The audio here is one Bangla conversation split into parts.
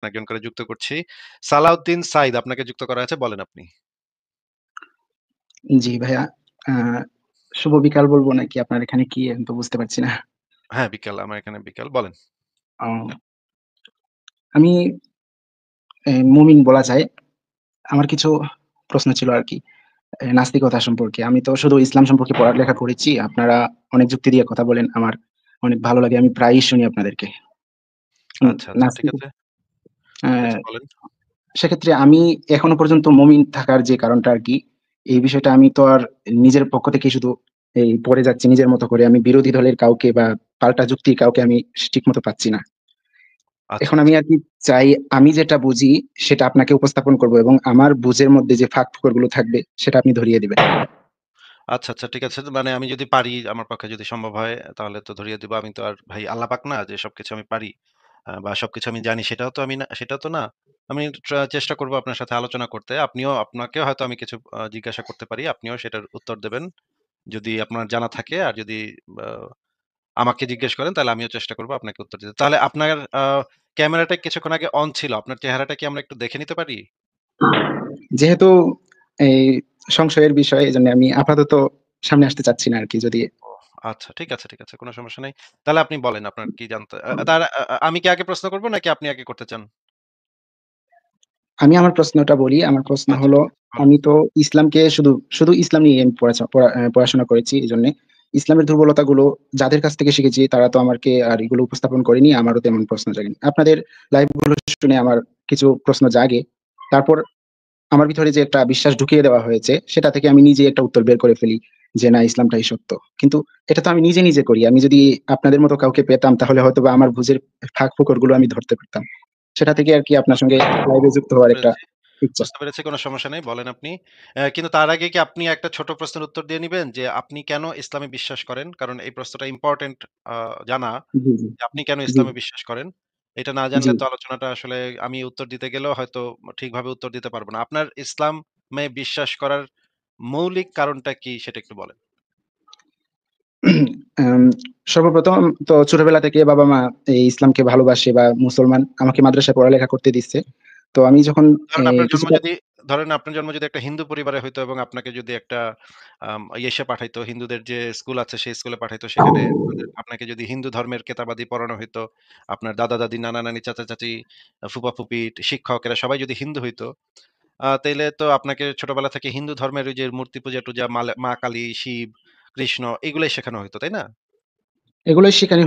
একজন করে যুক্ত করছি। সালাউদ্দিন সাইদ আপনাকে যুক্ত করা আছে। বলেন আপনি। জি ভাইয়া। আ শুভ বিকাল বলবো নাকি আপনার এখানে কি আমি তো বুঝতে পারছি না। হ্যাঁ, বিকাল। আমার এখানে বিকাল। বলেন। ও আমি মুমিন বলা যায়। আমার কিছু প্রশ্ন ছিল আরকি। নাস্তিকতা সম্পর্কে। আমি তো শুধু ইসলাম সম্পর্কে পড়ালেখা করেছি। আপনারা অনেক যুক্তি দিয়ে কথা বলেন। আমার অনেক ভালো লাগে। আমি প্রায়ই শুনি আপনাদেরকে। আচ্ছা, আচ্ছা। ঠিক নাস্তিক আছে, ঠিক আছে অ্যা বলেন। সেক্ষেত্রে আমি এখনো পর্যন্ত মুমিন থাকার যে কারণটা আরকি, এই বিষয়টা আমি তো আর নিজের পক্ষ থেকে শুধু পড়ে যাচ্ছি নিজের মতো করে। আমি বিরোধী দলের কাউকে বা পাল্টা যুক্তির কাউকে আমি ঠিকমতো পাচ্ছি না। আচ্ছা, এখন আমি আচ্ছা। আরকি চাই আমি যেটা বুঝি সেটা আপনাকে উপস্থাপন করব এবং আমার বুঝের মধ্যে যে ফাঁক-ফোকর গুলো থাকবে সেটা আপনি ধরিয়ে দিবেন। আচ্ছা, আচ্ছা ঠিক আছে। মানে আমি যদি পারি, আমার পক্ষে যদি সম্ভব হয় তাহলে তো ধরিয়ে দিব। আমি তো আর ভাই আল্লাহ পাক না যে সবকিছু আমি পারি বা সবকিছু আমি জানি সেটাও তো আমি না, সেটাও তো না। আমি চেষ্টা করব আপনার সাথে আলোচনা করতে। আপনাকেও হয়তো আমি কিছু জিজ্ঞাসা করতে পারি। আপনিও সেটার উত্তর দেবেন। যদি আপনার জানা থাকে আর যদি আ আমাকে জিজ্ঞেস করেন তাহলে আমিও চেষ্টা করব আপনাকে উত্তর দিতে। তাহলে আপনার ক্যামেরাটা কিছুক্ষণ আগে অন ছিল। আপনার চেহারাটা কি আমরা একটু দেখে নিতে পারি? যেহেতু এই সংশয়ের বিষয় এজন্য আমি আপাতত সামনে আসতে চাচ্ছি না আরকি যদি ও আচ্ছা ঠিক আছে, ঠিক আছে। কোন সমস্যা নাই। তাহলে আপনি বলেন আপনার কি জানতে তার আমি কি আগে প্রশ্ন করব নাকি আপনি আগে করতে চান? আমি আমার প্রশ্নটা বলি। আমার প্রশ্ন আচ্ছা হলো, ঠিক আছে বলেন। আমি তো ইসলামকে শুধু ইসলাম নিয়ে আমি পড়াশোনা করেছি। এজন্যে ইসলামের দুর্বলতাগুলো যাদের কাছ থেকে শিখেছি তারা তো আমাকে আর এগুলো উপস্থাপন করেনি। আমারও তেমন প্রশ্ন জাগেনি। আপনাদের লাইভ গুলো শুনে আমার কিছু প্রশ্ন জাগে। তারপর আমার ভিতরে যে একটা বিশ্বাস ঢুকিয়ে দেওয়া হয়েছে, সেটা থেকে আমি নিজেই একটা উত্তর বের করে ফেলি যে, না ইসলামটাই সত্য। কিন্তু এটা তো আমি নিজে করি। আমি যদি আপনাদের মতো কাউকে পেতাম তাহলে হয়তোবা আমার বুঝের ফাঁক-ফোকর গুলো আমি ধরতে পারতাম। সেটা থেকে আরকি আপনার আচ্ছা, সঙ্গে আচ্ছা। লাইভে যুক্ত বুঝতে হওয়ার একটা পেরেছি। ইচ্ছা। বুঝতে পেরেছি কোন সমস্যা নেই। বলেন আপনি। কিন্তু তার আগে কি আপনি একটা ছোট প্রশ্নের উত্তর দিয়ে নিবেন যে আপনি কেন ইসলামে বিশ্বাস করেন? কারণ এই প্রশ্নটা ইম্পোর্টেন্ট আ জানা জি, জি, যে আপনি কেন জি, ইসলামে বিশ্বাস করেন? এটা না জি। জানলে তো আলোচনাটা আসলে আমি উত্তর দিতে গেলেও হয়তো ঠিকভাবে উত্তর দিতে পারব না। আপনার ইসলামে বিশ্বাস করার মৌলিক কারণটা কি সেটা একটু বলেন। আম সর্বপ্রথম তো ছোটবেলা থেকে বাবা-মা এই ইসলামকে ভালোবাসে বা মুসলমান আমাকে মাদ্রাসায় পড়ালেখা করতে দিচ্ছে। তো আমি যখন ধরেন আপনার জন্ম কিছুটা যদি ধরেন আপনার জন্ম যদি একটা হিন্দু পরিবারে হইতো এবং আপনাকে যদি একটা ইসে পাঠাইতো, হিন্দুদের যে স্কুল আছে সেই স্কুলে পাঠাইতো, সেখানে আপনাকে যদি হিন্দু ধর্মের কেতাবাদি পড়ানো হইতো, আপনার দাদা-দাদি, নানা-নানি, চাচা-চাচি, ফুপা-ফুপি, শিক্ষক এরা সবাই যদি হিন্দু হইতো, তাইলে তো আপনাকে ছোটবেলা থেকে হিন্দু ধর্মের ওই যে মূর্তি পূজা-টুজা, মা কালী, শিব, কৃষ্ণ এগুলাই শেখানো হইতো, তাই না? এগুলোই শেখানো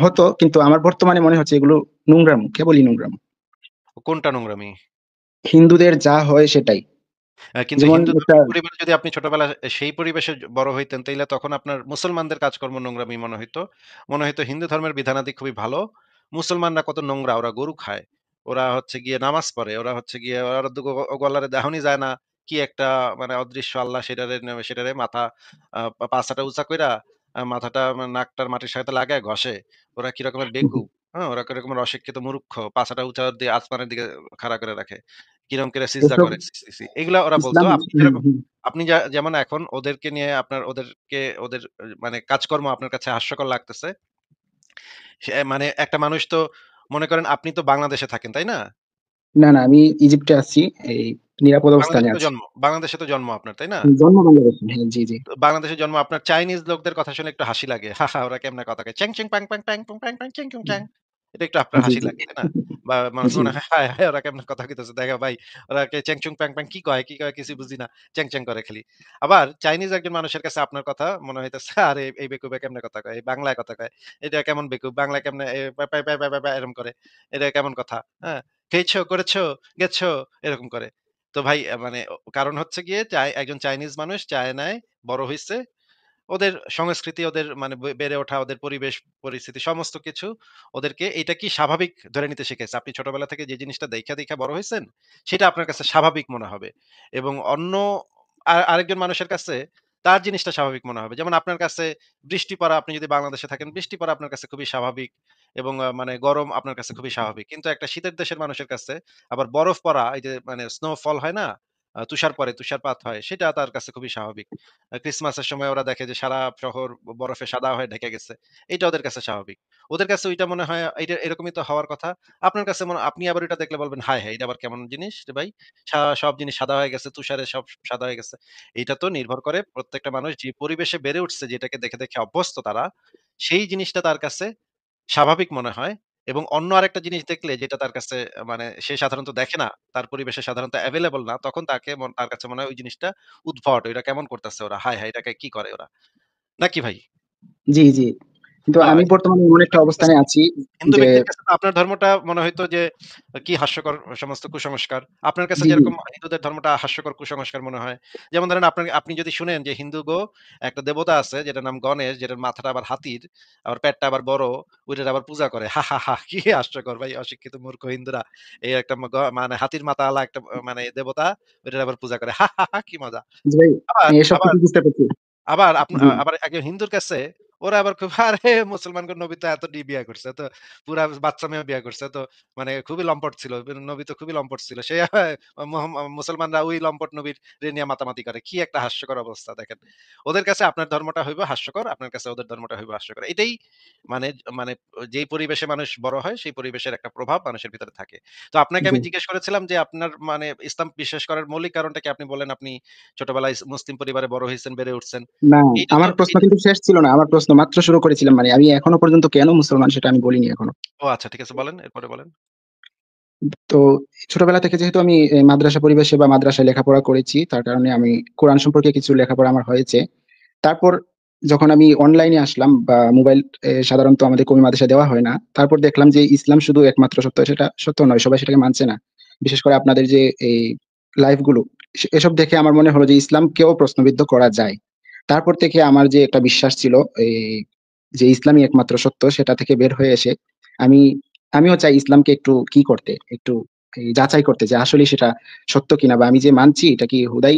হতো। কিন্তু আমার বর্তমানে মনে হচ্ছে এগুলো নোংরামো, কেবলই নোংরামো। কোনটা নোংরামি? হিন্দুদের যা হয় সেটাই। কিন্তু যেমন হিন্দু একটা ধর্মের পরিবারে যদি আপনি ছোটবেলায় সেই পরিবেশে বড় হইতেন, তাইলে তখন আপনার মুসলমানদের কাজকর্ম নোংরামি মনে হইতো। মনে হইতো হিন্দু ধর্মের বিধানাদি খুবই ভালো। মুসলমানরা কত নোংরা, ওরা গরু খায়। ওরা হচ্ছে গিয়ে নামাজ পড়ে। ওরা হচ্ছে গিয়ে ওরা তো গলারে দেহনই যায় না। কি একটা মানে অদৃশ্য আল্লাহ সেটারে মাথা পাছাটা উঁচা কইরা মাথাটা নাকটার মাটির সাথে লাগায় ঘষে। ওরা কি রকমের বেকুব, হ্যাঁ? ওরা কি রকমের অশিক্ষিত মূর্খ। পাছাটা উঁচা দিয়ে আসমানের দিকে খাড়া করে রাখে। কিরম করে সিজদা এসব করে। ছি, ছি, ছি। এগুলা ওরা বলতো। ইসলাম আপনি হুম, যেরকম হুম। আপনি যেমন এখন ওদেরকে নিয়ে ওদের মানে কাজকর্ম আপনার কাছে হাস্যকর লাগতেছে। মানে একটা মানুষ তো মনে করেন আপনি তো বাংলাদেশে থাকেন, তাই না? না, আমি ইজিপ্টে আছি। এই নিরাপদ অবস্থানে আছি। বাংলাদেশে তো জন্ম আপনার, তাই না? জন্ম বাংলাদেশে। হ্যাঁ, জি, জি। তো বাংলাদেশে জন্ম আপনার চাইনিজ লোকদের কথা শুনে একটু হাসি লাগে। হাহা ওরা কেমনে কথা কয়। চ্যাং চ্যাং প্যাং প্যাং প্যাং পুং প্যাং প্যাং চ্যাং চুং চ্যাং। এটা একটু আপনার জি, হাসি জি। লাগে, তাই না? বা মানুষের জি। মনে হয় হায়, হায় ওরা কেমনে কথা কইতেছে। দেখো ভাই ওরা চ্যাং চুং প্যাং প্যাং কি কয়, কি কয় কিছুই বুঝি না। চ্যাং চ্যাং করে খালি। আবার চাইনিজ একজন মানুষের কাছে আপনার কথা মনে হইতেছে আরে এই বেকুবে কেমনে কথা কয়, এই বাংলায় কথা কয়। এটা কেমন বেকুব, বাংলায় কেমনে প্যাঁ প্যাঁ প্যাঁ প্যাঁ প্যাঁ এরকম করে। এটা কেমন কথা, হ্যাঁ? খেয়েছো, করেছো, গেছো এরকম করে। তো ভাই মানে কারণ হচ্ছে গিয়ে একজন চাইনিজ মানুষ চায়নায় বড় হইছে। ওদের সংস্কৃতি, ওদের মানে বেড়ে ওঠা, ওদের পরিবেশ পরিস্থিতি সমস্ত কিছু ওদেরকে এটা কি স্বাভাবিক ধরে নিতে শিখাইছে। আপনি ছোটবেলা থেকে যে জিনিসটা দেইখা বড় হইছেন, সেটা আপনার কাছে স্বাভাবিক মনে হবে। এবং অন্য আরেকজন মানুষের কাছে তার জিনিসটা স্বাভাবিক মনে হবে। যেমন আপনার কাছে বৃষ্টি পড়া, আপনি যদি বাংলাদেশে থাকেন, বৃষ্টি পড়া আপনার কাছে খুবই স্বাভাবিক এবং মানে গরম আপনার কাছে খুবই স্বাভাবিক। কিন্তু একটা শীতের দেশের মানুষের কাছে আবার বরফ পড়া, এই যে মানে স্নোফল হয় না? তুষার পড়ে, তুষারপাত হয় সেটা তার কাছে খুবই স্বাভাবিক। ক্রিসমাসের সময় ওরা দেখে যে সারা শহর বরফে সাদা হয়ে ঢেকে গেছে। এটা ওদের কাছে স্বাভাবিক। ওদের কাছে ওইটা মনে হয় এটা এরকমই তো হওয়ার কথা। আপনার কাছে আপনি আবার এটা দেখলে বলবেন, "হায়, হায়! এটা আবার কেমন জিনিস রে ভাই? সব জিনিস সাদা হয়ে গেছে, তুষারে সব সাদা হয়ে গেছে।" এইটা তো নির্ভর করে প্রত্যেকটা মানুষ যে পরিবেশে বেড়ে উঠছে, যেটাকে দেখে, দেখে অভ্যস্ত তারা, সেই জিনিসটা তার কাছে স্বাভাবিক মনে হয় এবং অন্য আরেকটা জিনিস দেখলে যেটা তার কাছে মানে সে সাধারণত দেখে না, তার পরিবেশে সাধারণত এভেইলেবল না, তখন তার কাছে মনে হয় ওই জিনিসটা উদ্ভট। এটা কেমন করতেছে ওরা? হায়, হায়! এটাকে কি করে ওরা? নাকি ভাই? জি, জি। কিন্তু তো আমি এই বর্তমানে এমন হিন্দু একটা ব্যক্তির অবস্থানে কাছে আছি হিন্দু যে ব্যক্তির কাছে তো আপনার ধর্মটা মনে হইতো যে কি হাস্যকর সমস্ত কুসংস্কার। আপনার কাছে জি, জি। যেরকম হিন্দুদের ধর্মটা হাস্যকর কুসংস্কার মনে হয়। যেমন ধরেন আপনি যদি শুনেন যে একটা দেবতা আছে যেটার নাম গণেশ, যেটার মাথাটা আবার হাতির, আবার পেটটা আবার বড়, ওইটার আবার পূজা করে। হা, হা, হা! কি হাস্যকর ভাই অশিক্ষিত মূর্খ হিন্দুরা। এই একটা মানে হাতির মাথাওয়ালা একটা মানে দেবতা, ওইটার আবার পূজা করে। হা, হা, হা! কি মজা। জি ভাই, আবার আমি এসব আবার কিছু বুঝতে পারছি। আবার জি, আবার একজন হিন্দুর কাছে ওরা আবার খুব আরে মুসলমানগণ নবী তো এত বিয়া করছে। তো পুরা বাচ্চা মেয়ে বিয়া করছে। তো মানে খুবই লম্পট ছিল। নবী তো খুবই লম্পট ছিল। সে মুসলমানরা ওই লম্পট নবীর নিয়ে মাতামাতি করে। কি একটা হাস্যকর অবস্থা দেখেন। ওদের কাছে আপনার ধর্মটা হইবে হাস্যকর, আপনার কাছে ওদের ধর্মটা হইবে হাস্যকর। এটাই মানে মানে যেই পরিবেশে মানুষ বড় হয় সেই পরিবেশের একটা প্রভাব মানুষের ভিতরে থাকে। তো আপনাকে জি। আমি জিজ্ঞেস করেছিলাম যে আপনার মানে ইসলাম বিশ্বাস করার মৌলিক কারণটা কি? আপনি বললেন আপনি ছোটবেলায় মুসলিম পরিবারে বড় হইছেন, বেড়ে উঠছেন। না, এইটা তো আমার প্রশ্ন এইটা কিন্তু শেষ ছিল না। আমার প্রশ্ন মাত্র শুরু করেছিলাম। মানে আমি এখনো পর্যন্ত কেন মুসলমান সেটা আমি বলিনি এখনো। ও আচ্ছা ঠিক আছে বলেন। এরপরে বলেন। তো ছোটবেলা থেকে যেহেতু আমি মাদ্রাসা পরিবেশে বা মাদ্রাসায় লেখাপড়া করেছি, তার কারণে আমি কোরআন সম্পর্কে কিছু লেখাপড়া আমার হয়েছে। তারপর যখন আমি অনলাইনে আসলাম বা মোবাইল সাধারণত আমাদের কওমি মাদ্রাসায় দেওয়া হয় না। তারপর দেখলাম যে ইসলাম শুধু একমাত্র সত্য, সেটা সত্য নয়। সবাই সেটাকে মানছে না। বিশেষ করে আপনাদের যে এই লাইভ গুলো, এসব দেখে আমার মনে হলো যে ইসলামকেও প্রশ্নবিদ্ধ করা যায়। তারপর থেকে আমার যে একটা বিশ্বাস ছিল এই যে ইসলামই একমাত্র সত্য, সেটা থেকে বের হয়ে এসে আমি আমিও চাই ইসলামকে একটু কি করতে, একটু এই যাচাই করতে যে আসলেই সেটা সত্য কিনা বা আমি যে মানছি এটা কি হুদাই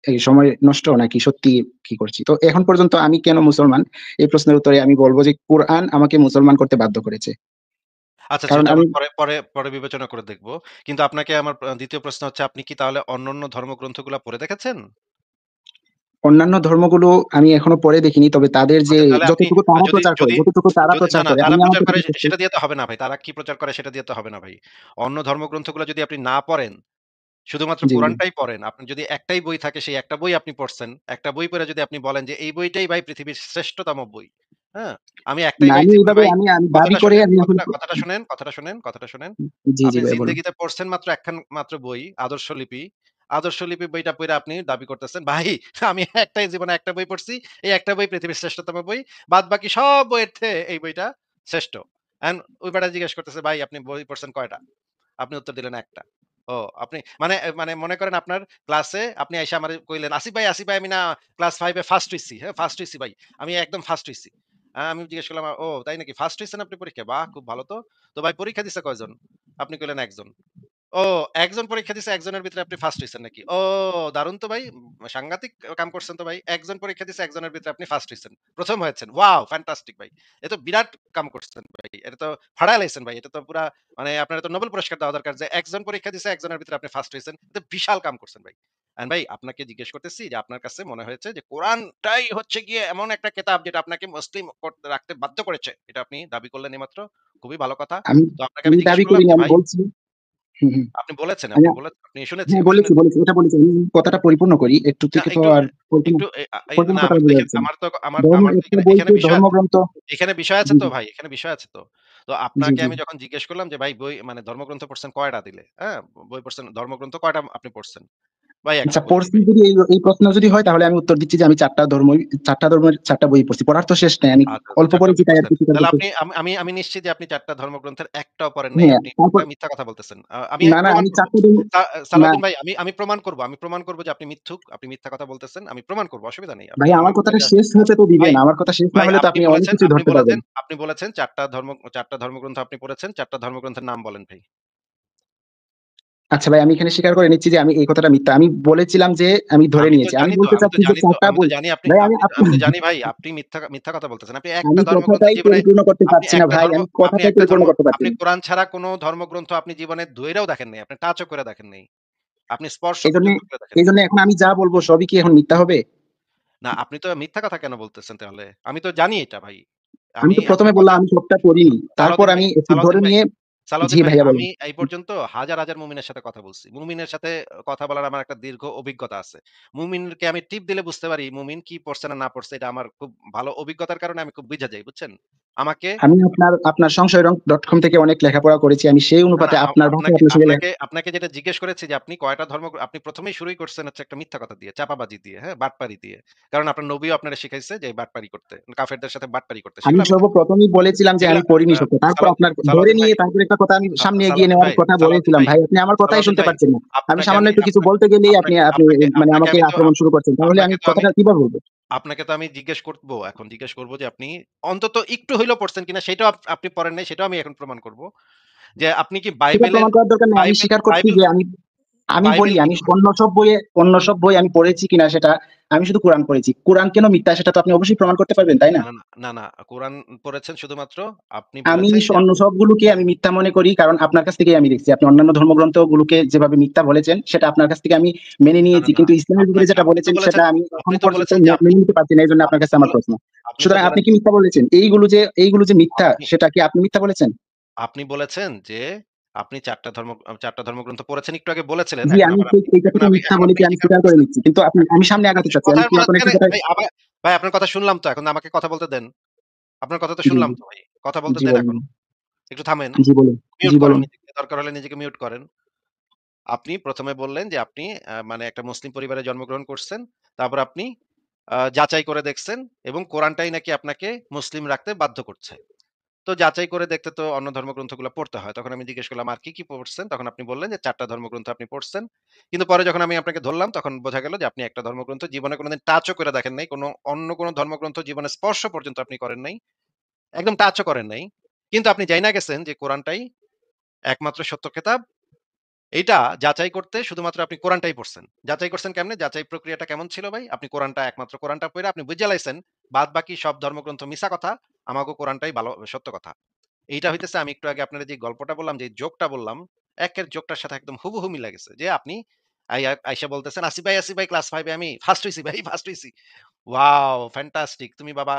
এই সময় নষ্ট নাকি সত্যি কি করছি। তো এখন পর্যন্ত আমি কেন মুসলমান? এই প্রশ্নের উত্তরে আমি বলব যে কুরআন আমাকে মুসলমান করতে বাধ্য করেছে। আচ্ছা কারণ সেটা আমি আমরা পরে পরে পরে বিবেচনা করে দেখব। কিন্তু আপনাকে আমার ২য় প্রশ্ন হচ্ছে আপনি কি তাহলে অন্যান্য ধর্মগ্রন্থগুলা পড়ে দেখেছেন? অন্যান্য ধর্মগুলো আমি এখনো পড়ে দেখিনি। তবে তাদের যে আচ্ছা তাহলে আপনি যতটুকু তারা যদি প্রচার করে যদি যতটুকু তারা যদি না, প্রচার না করে তারা আমি আমার প্রচার করে ক্ষেত্রে করছি। সেটা দিয়ে তো হবে না ভাই। তারা কি প্রচার করে সেটা দিয়ে তো হবে না ভাই। অন্য ধর্মগ্রন্থগুলো যদি আপনি না পড়েন, শুধুমাত্র জি, জি। কোরআনটাই পড়েন। আপনি যদি একটাই বই থাকে সেই একটা বই আপনি পড়ছেন। একটা বই পড়ে যদি আপনি বলেন যে এই বইটাই ভাই পৃথিবীর শ্রেষ্ঠতম বই। হ্যাঁ? আমি একটাই না ভাই আমি এইভাবে ভাই আমি দাবি কথাটা করে শুনেন, আমি আসলে কথাটা শুনেন। জি, জি আপনি ভাই বলুন। জিন্দেগিতে পড়ছেন মাত্র একখান মাত্র বই, 'আদর্শলিপি'। 'আদর্শলিপি' বইটা পইড়া আপনি দাবি করতেছেন, ভাই আমি একটাই জীবনে একটা বই পড়ছি। এই একটা বই পৃথিবীর শ্রেষ্ঠতম বই। বাদবাকি সব বইয়ের থেকে এই বইটা শ্রেষ্ঠ। এখন ওই বেটা জিজ্ঞেস করতেছে, "ভাই আপনি বই পড়ছেন কয়টা?" আপনি উত্তর দিলেন ১ টা। ও আপনি মানে মনে করেন আপনার ক্লাসে আপনি আইসা আমারে কইলেন, আসিফ ভাই আমি না ক্লাস 5 এ ফার্স্ট হইছি। হ্যাঁ, ফার্স্ট হইছি ভাই। আমি একদম ফার্স্ট হইছি।" আমি জিজ্ঞেস করলাম, "ও তাই নাকি? ফার্স্ট হইছেন আপনি পরীক্ষায়? বাহ! খুব ভালো তো। তো ভাই পরীক্ষা দিছে কয়জন?" আপনি কইলেন ১ জন। ও একজন পরীক্ষা দিছে, একজনের ভিতরে আপনি ফার্স্ট হইছেন নাকি? ও দারুণ তো ভাই। সাংঘাতিক কাম করছেন তো ভাই। একজন পরীক্ষা দিছে, একজনের ভিতরে আপনি ফার্স্ট হইছেন। ১ম হয়েছেন। ওয়াও! ফ্যান্টাস্টিক ভাই। এ তো বিরাট কাম করছেন ভাই। এটা তো ফাড়ায় লাইছেন ভাই। এটা তো পুরা মানে আপনার তো নোবেল পুরস্কার দেওয়া দরকার যে একজন পরীক্ষা দিছে, একজনের ভিতরে আপনি ফার্স্ট হইছেন। এটা বিশাল কাম করছেন ভাই। ভাই আপনাকে জিজ্ঞেস করতেছি যে আপনার কাছে মনে হয়েছে যে কোরআনটাই হচ্ছে গিয়ে এমন একটা কেতাব যেটা আপনাকে মুসলিম রাখতে বাধ্য করেছে। এটা আপনি দাবি করলেন এইমাত্র। খুবই ভালো কথা। আমি তো আপনাকে আমি আমি জিজ্ঞেস দাবি করলাম করিনি, যে আমি ভাই বলছি হুম, হুম। আপনি বলেছেন, আমি আপনি শুনেছি, হ্যাঁ আমি বলেছি, শুনেছি। বলেছি। এটা বলেছি। আমি কথাটা পরিপূর্ণ করি। একটু না থেকে তো একটু আর পরিপূর্ণ একটু এ আ এই পরিপূর্ণ না কথাটা বোঝা যাচ্ছে না। ধর্ম আমার তো একটা এখানে বইকে বিষয় ধর্মগ্রন্থ এখানে বিষয় আছে জি, তো জি, ভাই, এখানে বিষয় আছে তো। তো জি, আপনাকে জি। আমি যখন জিজ্ঞেস করলাম যে ভাই বই মানে ধর্মগ্রন্থ পড়ছেন কয়টা দিলে? হ্যাঁ? বই পড়ছেন ধর্মগ্রন্থ কয়টা আপনি পড়ছেন? ভাই একটা আচ্ছা বই পড়ছি ভাই। যদি এই প্রশ্ন যদি হয় তাহলে আমি উত্তর দিচ্ছি যে আমি ৪ টা ধর্মই ৪ টা ধর্মের ৪ টা বই পড়ছি। পড়ার তো শেষ নাই। আমি আচ্ছা, অল্প ৪ টা পড়েছি বই তাই পড়ছেন। আরকি স্বীকার তাহলে করতে আপনি আমি নিশ্চিত যে আপনি ৪ টা ধর্মগ্রন্থের একটাও পড়েন নাই। হ্যাঁ, আপনি তারপর মিথ্যা কথা বলতেছেন। আমি না, না প্রমাণ আমি করব। ৪ টা ধর্ম না সালাউদ্দিন ভাই আমি প্রমাণ করব। আমি প্রমাণ করব যে আপনি মিথ্যুক, আপনি মিথ্যা কথা বলতেছেন। আমি প্রমাণ করব। অসুবিধা নেই। আপনি ভাই আমার আমার কথাটা মোবাইলে আছে। শেষ হতে তো ভাই, দিবেন। আমার কথা শেষ না ভাই হলে তো আপনি অনেক কিছুই ধরতে পারবেন। আপনি বলেছেন ৪ টা ধর্মগ্রন্থ আপনি পড়েছেন। ৪ টা ধর্মগ্রন্থের নাম বলেন ভাই। আচ্ছা ভাই আমি এখানে স্বীকার করে নিচ্ছি যে আমি এই কথাটা মিথ্যা। আমি বলেছিলাম যে আমি ধরে নিয়েছি। আমি বলতে চাচ্ছি যে ৪ টা আমি তো বই জানি ভাই আমি আমি তো জানি ভাই আপনি মিথ্যা কথা বলতেছেন। আপনি একটা আমি ধর্মগ্রন্থ কথাটাই জীবনে পরিপূর্ণ করতে পারছি না ভাই। আমি আপনি কথাটাই একটা পরিপূর্ণ ধর্ম করতে পারছি আপনি না। কোরআন ছাড়া কোন ধর্মগ্রন্থ আপনি জীবনে ধইরাও দেখেন নাই। আপনি টাচও করে দেখেন নাই। আপনি স্পর্শ এইজন্য পর্যন্ত করে দেখেন নাই। এইজন্য এখন আমি যা বলব সবই কি এখন মিথ্যা হবে? না, আপনি তো মিথ্যা কথা কেন বলতেছেন তাহলে? আমি তো জানি এটা ভাই। আমি আমি তো ১ম আপনার এ কথা বললাম আমি সবটা পড়িনি। তারপর সালাউদ্দিন ভাই, আমি একটু ধরে সালাউদ্দিন ভাই, নিয়ে জি সালাউদ্দিন ভাই, ভাইয়া বলেন। আমি এই পর্যন্ত হাজার, হাজার মুমিনের সাথে কথা বলছি। মুমিনের সাথে কথা বলার আমার একটা দীর্ঘ অভিজ্ঞতা আছে। মুমিনকে আমি টিপ দিলে বুঝতে পারি মুমিন কি পড়ছে না, না পড়ছে এটা আমার খুব ভালো অভিজ্ঞতার কারণে আমি খুব বুঝা যাই, বুঝছেন? আমাকে আমি আপনার সংশয়রং.com থেকে অনেক লেখাপড়া করেছি। আমি সেই না, না অনুপাতে আপনার ভাষায় আপনাকে আপনার সঙ্গে আপনাকে আপনাকে যেটা জিজ্ঞেস করেছি যে আপনি কয়টা ধর্ম আপনি ১ম এই শুরুই করছেন হচ্ছে একটা মিথ্যা কথা দিয়ে, চাপাবাজি দিয়ে, হ্যাঁ? বাটপারি দিয়ে। কারণ আপনার নবীও আপনারে শিখাইছে যে বাটপারি করতে। কাফেরদের সাথে বাটপারি করতে। আমি সেগুলো আমি সর্বপ্রথমই বলেছিলাম যে সেগুলা আমি পড়িনি আ সত্য। তারপর আপনার ধরে সালাউদ্দিন নিয়ে ভাই, তারপরে একটা কথা আমি সামনে এগিয়ে সালাউদ্দিন নেওয়ার ভাই, কথা সালাউদ্দিন বলেছিলাম। ভাই, ভাই আপনি আমার কথাই সালাউদ্দিন শুনতে ভাই, পারছেন না। আমি আপনাকে সামান্য আমি একটু কিছু বলতে গেলেই আপনি আপনাকে আপনি আপনাকে মানে আপনাকে আমাকে আমি তো আক্রমণ শুরু করছেন। তাহলে আমি আপনাকে তো আমি কথাটা কিভাবে বলব? আপনাকে তো আমি জিজ্ঞেস করব যে আপনি অন্তত একটু হইলেও পড়ছেন কিনা সেটাও আপনি পড়েন নাই সেটাও আমি এখন প্রমাণ করব। যে আপনি কি সেটা প্রমাণ করার দরকার নেই। আমি স্বীকার করছি বাইবেল যে আমি বলি বাইবেল কি আমি অন্য সব বইয়ে আমি পড়েছি কিনা সেটা আমি শুধু কোরআন পড়েছি। কোরআন কেন মিথ্যা সেটা তো আপনি অবশ্যই প্রমাণ করতে পারবেন, তাই না? না, না, না, না, কোরআন পড়েছেন শুধুমাত্র আপনি আমি বলেছেন যে অন্য সবগুলোকে আমি মিথ্যা মনে করি কারণ আপনার কাছ থেকেই আমি দেখছি। আপনি অন্যান্য ধর্মগ্রন্থগুলোকে যেভাবে মিথ্যা বলেছেন সেটা আপনার কাছ থেকে আমি মেনে না, না, নিয়েছি। না। কিন্তু ইসলামের ব্যাপারে যেটা বলেছেন সেটা আমি আপনি এখনো তো পর্যন্ত বলেছেন যে মেনে নিতে পারছি না। এজন্য আপনার কাছে আমার প্রশ্ন। আপনি তো সুতরাং আপনি বলেন কি মিথ্যা বলেছেন? এইগুলো যে মিথ্যা আপনি সেটা কি আপনি মিথ্যা বলেছেন? আপনি বলেছেন যে আপনি ৪ টা ধর্মগ্রন্থ পড়েছেন একটু আগে বলেছিলেন। জি, আমি এইটা থেকে মিথ্যা এখন আপনি বলেছি আমি স্বীকার স্বীকার করে করতেছেন। নিচ্ছি। কিন্তু আমি সামনে আগাতে চাচ্ছি। আমি কথার পুরাতন একটা মাঝখানে কথায় ভাই আপনার কথা শুনলাম তো এখন আমাকে কথা বলতে দেন। আপনার কথা তো জি, শুনলাম জি, তো ভাই। কথা বলতে জি দেন বলুন, এখন। একটু থামেন। জি বলুন, জি মিউট করুন বলুন। নিজেকে। দরকার হলে নিজেকে মিউট করেন। আপনি ১ম এ বললেন যে আপনি মানে একটা মুসলিম পরিবারে জন্মগ্রহণ করছেন। তারপর আপনি যাচাই করে দেখছেন এবং কোরআনটাই নাকি আপনাকে মুসলিম রাখতে বাধ্য করছে। তো যাচাই করে দেখতে তো অন্য ধর্মগ্রন্থগুলো পড়তে হয়। তখন আমি জিজ্ঞেস করলাম, "আর কি, কি পড়ছেন?" তখন আপনি বললেন যে ৪ টা ধর্মগ্রন্থ আপনি পড়ছেন। কিন্তু পরে যখন আমি আপনাকে ধরলাম তখন বোঝা গেল যে আপনি একটা ধর্মগ্রন্থ জীবনে কোনদিন টাচও করে দেখেন নাই। অন্য কোন ধর্মগ্রন্থ জীবনে স্পর্শ পর্যন্ত আপনি করেন নাই। একদম টাচও করেন নাই। কিন্তু আপনি জাইনা গেছেন যে কোরআনটাই একমাত্র সত্য কেতাব। এইটা যাচাই করতে শুধুমাত্র আপনি কোরআনটাই পড়ছেন। যাচাই করছেন কেমনে? যাচাই প্রক্রিয়াটা কেমন ছিল ভাই? আপনি একমাত্র কোরআনটা পইড়া আপনি বুইঝা লাইছেন, বাদবাকি সব ধর্মগ্রন্থ মিছা কথা, আমাগো কোরআনটাই ভালো সত্য কথা। এইটা হইতেছে আমি একটু আগে আপনারে যে গল্পটা বললাম, যে জোকটা বললাম, একের জোকটার সাথে একদম হুবহু মিলা গেছে। যে আপনি আইসা বলতেছেন, আসিফ ভাই ক্লাস 5 এ আমি ফার্স্ট হইছি ভাই, ফার্স্ট হইছি।" ওয়াও! ফ্যান্টাস্টিক! তুমি বাবা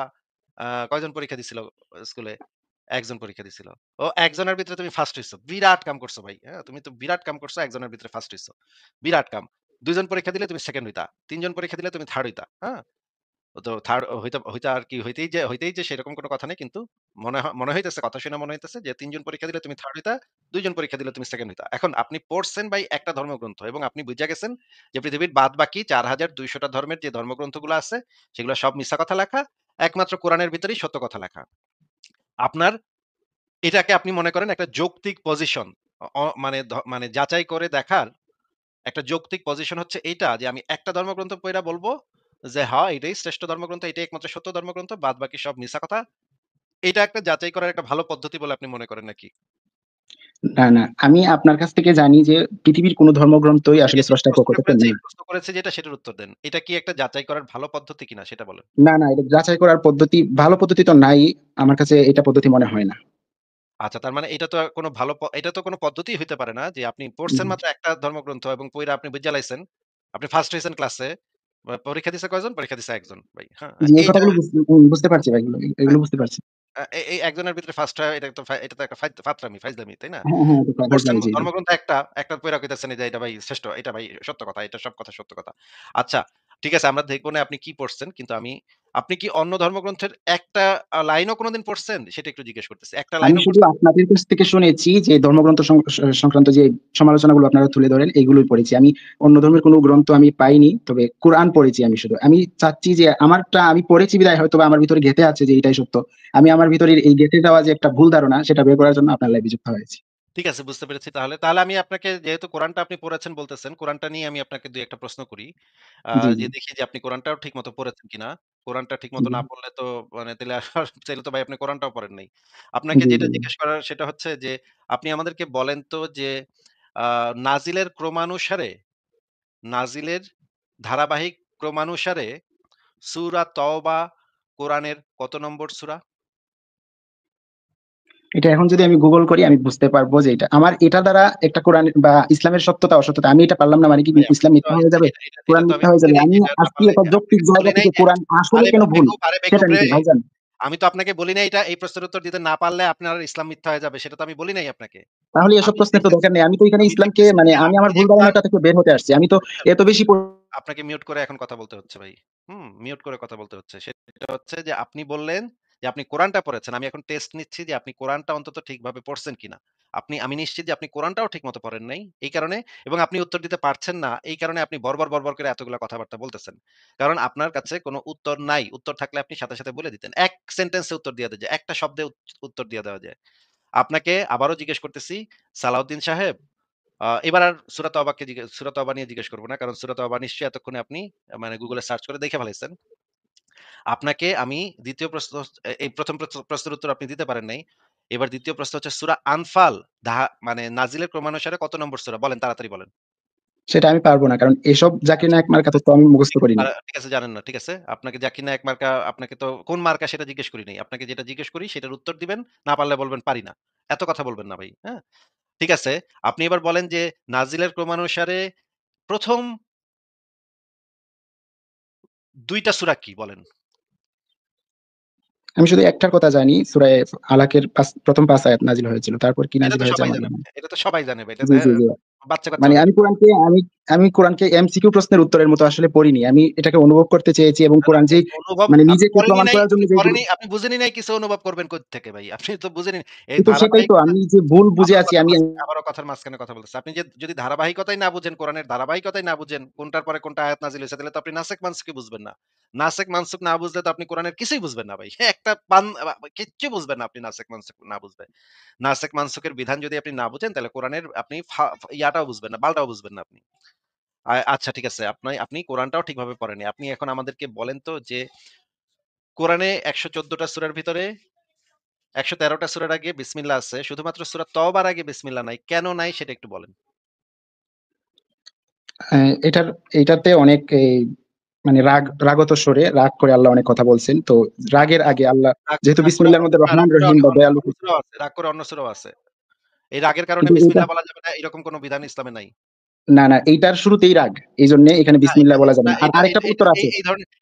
কয়জন পরীক্ষা দিছিল স্কুলে? ১ জন পরীক্ষা দিছিল। ও ১ জনের ভিতরে তুমি ফার্স্ট হইছো। বিরাট কাম করছো ভাই। হ্যাঁ? তুমি তো বিরাট কাম করছো ১ জনের ভিতরে ফার্স্ট হইছো। বিরাট কাম। ২ জন পরীক্ষা দিলে তুমি সেকেন্ড হইতা। ৩ জন পরীক্ষা দিলে তুমি থার্ড হইতা। হ্যাঁ? তো থার্ড হইতা আর কি হইতেই যে সেরকম কোন কথা নাই। কিন্তু মনে হইতেছে কথা শুনে মনে হইতেছে যে ৩ জন পরীক্ষা দিলে তুমি থার্ড হইতা, ২ জন পরীক্ষা দিলে তুমি সেকেন্ড হইতা। এখন আপনি পড়ছেন ভাই একটা ধর্মগ্রন্থ এবং আপনি বুইঝা গেছেন যে পৃথিবীর বাদবাকি ৪,২০০ টা ধর্মের যে ধর্মগ্রন্থগুলো আছে সেগুলো সব মিথ্যা কথা লেখা। একমাত্র কোরআনের ভিতরেই সত্য কথা লেখা। আপনার এটাকে আপনি মনে করেন একটা যৌক্তিক পজিশন। অ অ মানে মানে যাচাই করে দেখার একটা যৌক্তিক পজিশন হচ্ছে এইটা যে আমি একটা ধর্মগ্রন্থ পইড়া বলব যে, "হ্যাঁ, এটাই শ্রেষ্ঠ ধর্মগ্রন্থ, এটাই একমাত্র সত্য ধর্মগ্রন্থ। বাদবাকি সব মিছা কথা।" এটা একটা যাচাই করার একটা ভালো পদ্ধতি বলে আপনি মনে করেন নাকি? না, না। আমি আপনার কাছ থেকে জানি যে পৃথিবীর কোন ধর্মগ্রন্থই আসলে স্রষ্টা পক্ষ থেকে নেই। প্রশ্ন করেছি যেটা সেটার উত্তর দেন। এটা কি একটা যাচাই করার ভালো পদ্ধতি কিনা সেটা বলেন। না, না, এটা যাচাই করার ভালো পদ্ধতি তো নাই। আমার কাছে এটা পদ্ধতি মনে হয় না। আচ্ছা, তার মানে এটা তো কোনো এটা তো কোনো পদ্ধতিই হইতে পারে না যে আপনি পড়ছেন হুম। মাত্র একটা ধর্মগ্রন্থ এবং পইড়া আপনি বুইঝা লাইছেন। আপনি ফার্স্ট হইছেন ক্লাসে। পরীক্ষা দিছে কয়জন? পরীক্ষা দিছে ১ জন ভাই। হ্যাঁ? জি, এই এইটা কথাগুলো বুঝতে পারছি ভাই এগুলো বুঝতে পারছি। এই একজনের ভিতরে ফার্স্ট হয় এটা তো একটা ফাত্রামি, ফাইজলামি, তাই না? হ্যাঁ, হ্যাঁ, এটা তো পড়ছেন ফাজলামি জি, জি। ধর্মগ্রন্থ একটা পইড়া কইতেছেন যে এটা ভাই শ্রেষ্ঠ, এটা ভাই সত্য কথা, এটা সব কথা সত্য কথা। আচ্ছা, ঠিক আছে আমরা দেখব না আপনি কি পড়ছেন। কিন্তু আপনি কি অন্য ধর্মগ্রন্থের একটা লাইনও কোনদিন পড়ছেন? সেটা একটু জিজ্ঞেস করতেছি। একটা আমি লাইনও শুধু পড়ছেন? আপনাদের কাছ থেকে শুনেছি যে ধর্মগ্রন্থ সংক্রান্ত যে সমালোচনাগুলো আপনারা তুলে ধরেন এগুলোই পড়েছি। আমি অন্য ধর্মের কোনো গ্রন্থ আমি পাইনি। তবে কোরআন পড়েছি আমি শুধু। আমি চাচ্ছি যে আমারটা আমি পড়েছি বিধায় হয়তোবা আমার ভিতরে গেঁথে আছে যে এটাই সত্য। আমি আমার ভিতরের এই গেঁথে যাওয়া যে একটা ভুল ধারণা সেটা বের করার জন্য আপনার লাইভে যুক্ত হয়েছি। ঠিক আছে বুঝতে পেরেছি তাহলে। তাহলে আমি আপনাকে যেহেতু কোরআনটা আপনি পড়েছেন বলতেছেন, কোরআনটা নিয়ে আমি আপনাকে ২ ১ টা প্রশ্ন করি। জি, জি, যে দেখি যে আপনি কোরআনটাও ঠিকমতো পড়েছেন কিনা। কোরআনটা জি, ঠিকমতো না পড়লে তো মানে তাইলে তো ভাই আপনি কোরআনটাও পড়েন নাই। আপনাকে জি, যেটা জি। জিজ্ঞেস করার সেটা হচ্ছে যে আপনি আমাদেরকে বলেন তো যে আ নাজিলের ক্রমানুসারে নাজিলের ধারাবাহিক ক্রমানুসারে সূরা তওবা কোরআনের কত নম্বর সূরা? এটা এখন যদি আমি গুগল করি আমি বুঝতে পারবো যে এটা দ্বারা একটা কোরআন বা ইসলামের সত্যতা অসত্যতা আমি এটা পারলাম না মানে কি ভাই ইসলাম আপনাকে তো মিথ্যা হয়ে যাবে, এটা কোরআন তো আমি মিথ্যা হয়ে বলি যাবে? নাই যে আমি এটা না আসছি পারলে একটা যৌক্তিক আপনাকে তো জায়গা বলি নাই থেকে যে কোরআন আসলে কেন ভুল সেটা বেকুব রে, নিতে ভাইজান। আমি তো আপনাকে বলি নাই এটা এই প্রশ্নের উত্তর দিতে না পারলে আপনার ইসলাম মিথ্যা হয়ে যাবে। সেটা তো আমি বলি নাই আপনাকে। তাহলে এসব আমি প্রশ্নের তো দেখতেছি দরকার নেই, আমি তো এখানে আমি ইসলামকে দেখতেছি মানে যে আমি আপনি আমার যে ভুল কোরআন ধারণাটা থেকে বের হতে আসছি, আমি তো আচ্ছা, এত বেশি আপনাকে মিউট করে এখন কথা বলতে হচ্ছে ভাই। মিউট করে কথা বলতে হচ্ছে। সেটা হচ্ছে যে আপনি বললেন যে আপনি কোরআনটা পড়েছেন। আমি এখন টেস্ট নিচ্ছি যে আপনি কোরআনটা অন্তত ঠিকভাবে পড়ছেন কিনা। আমি নিশ্চিত যে আপনি কোরআনটাও ঠিকমতো পড়েন নাই। এই কারণে এবং আপনি উত্তর দিতে পারছেন না। এই কারণে আপনি বর্বর করে এতগুলা কথাবার্তা বলতেছেন। কারণ আপনার কাছে কোনো উত্তর নাই। উত্তর থাকলে আপনি সাথে বলে দিতেন। এক সেন্টেন্সে উত্তর দিয়ে দেয়া যায়। একটা শব্দে উত্তর দিয়ে দেওয়া যায়। আপনাকে আবারও জিজ্ঞেস করতেছি, সালাউদ্দিন সাহেব, এবার আর সূরা তওবা নিয়ে জিজ্ঞেস করব না। কারণ সূরা তওবা নিশ্চয়ই এতক্ষণে আপনি মানে গুগলে সার্চ করে দেখে ফেলাইছেন। আপনাকে আমি ২য় প্রশ্ন এই ১ম প্রশ্নের উত্তর আপনি দিতে পারেন নাই। এবার ২য় প্রশ্ন হচ্ছে সূরা আনফাল মানে নাজিলের ক্রমানুসারে কত নম্বর সূরা? বলেন, তাড়াতাড়ি বলেন। সেটা আমি পারবো না, কারণ এসব জাকির আচ্ছা নায়ক ঠিক মার্কা আছে। তো আমি মুখস্থ করিনি। ঠিক আছে, জানেন না। ঠিক আছে। আপনাকে জাকির নায়েক মার্কা, আপনাকে তো কোন মার্কা সেটা জিজ্ঞেস করি নাই। আপনাকে যেটা জিজ্ঞেস করি সেটার উত্তর দিবেন। না পারলে বলবেন পারি না। এত কথা বলবেন না ভাই। হ্যাঁ? ঠিক আছে। আপনি এবার বলেন যে নাজিলের ক্রমানুসারে ১ম ২ টা সূরা কি বলেন? আমি শুধু একটার কথা জানি, সূরা আলাকের প্রথম ৫ আয়াত নাজিল হয়েছিল, তারপর কি এটা নাজিল তো হয়েছে সবাই আমার জানে জানা ভাই। নেই। এটা তো সবাই জানে ভাই। এটা জি জি জি। বাচ্চা-কাচ্চা মানে অনেকে পারে। আমি কোরআনকে এমসিকিউ প্রশ্নের উত্তরের মতো আসলে পড়িনি, আমি এটাকে অনুভব করতে চেয়েছি এবং না, না, কোরআন যে অনুভব মানে আপনি নিজেকে পড়েনই প্রমাণ নাই, করার জন্য যেগুলো, আপনি বুঝেনই নাই কিছু অনুভব করবেন কোত্থেকে ভাই? আপনি তো বুঝেনই এই কিন্তু সেটাই তো ধারাবাহিকতা আমি যে ভুল বুঝে আছি আমি। আবারও কথার মাঝখানে কথা বলতেছি। আপনি যদি ধারাবাহিকতাই না বুঝেন, কোরআনের ধারাবাহিকতাই না বুঝেন, কোনটার পরে কোনটা আয়াত নাযিল হইছে, তাহলে তো আপনি নাসেখ মানসুখই বুঝবেন না। নাসেখ মানসুখ না বুঝলে তো আপনি কোরআনের কিছুই বুঝবেন না ভাই। একটা কিচ্ছু বুঝবেন না আপনি নাসেখ মানসুখ না বুঝলে। নাসেখ মানসুখের বিধান যদি আপনি না বুঝেন, তাহলে কোরআনের আপনি ইয়াটাও বুঝবেন না, বালটাও বুঝবেন না আপনি। আচ্ছা ঠিক আছে। আপনি কোরআনটাও ঠিকভাবে পড়েননি। আপনি এখন আমাদেরকে বলেন তো যে কোরআনে ১১৪ টা সূরার ভিতরে ১১৩ টা সূরার আগে বিসমিল্লাহ আছে। শুধুমাত্র সূরা তওবার আগে বিসমিল্লাহ নাই। কেন নাই সেটা একটু বলেন। এটার এইটাতে অনেক মানে রাগত স্বরে রাগ করে আল্লাহ অনেক কথা বলছেন। তো না, রাগের আগে আল্লাহ রাগ যেহেতু রাগ করে বিসমিল্লাহর মধ্যে না, রাগ রহমান করে রহিম বা অন্য দয়ালু, অন্য সূরাও আছে। রাগ করে অন্য সূরাও আছে। এই রাগের কারণে কিন্তু এটা বিসমিল্লাহ বলা যাবে না, এরকম কোন বিধান ইসলামে নাই। না এইটার শুরুতেই রাগ। এইজন্য এখানে না, এটা বিসমিল্লাহ বলা যাবে না, না। আর এটা আরেকটা এটা এটা উত্তর আছে।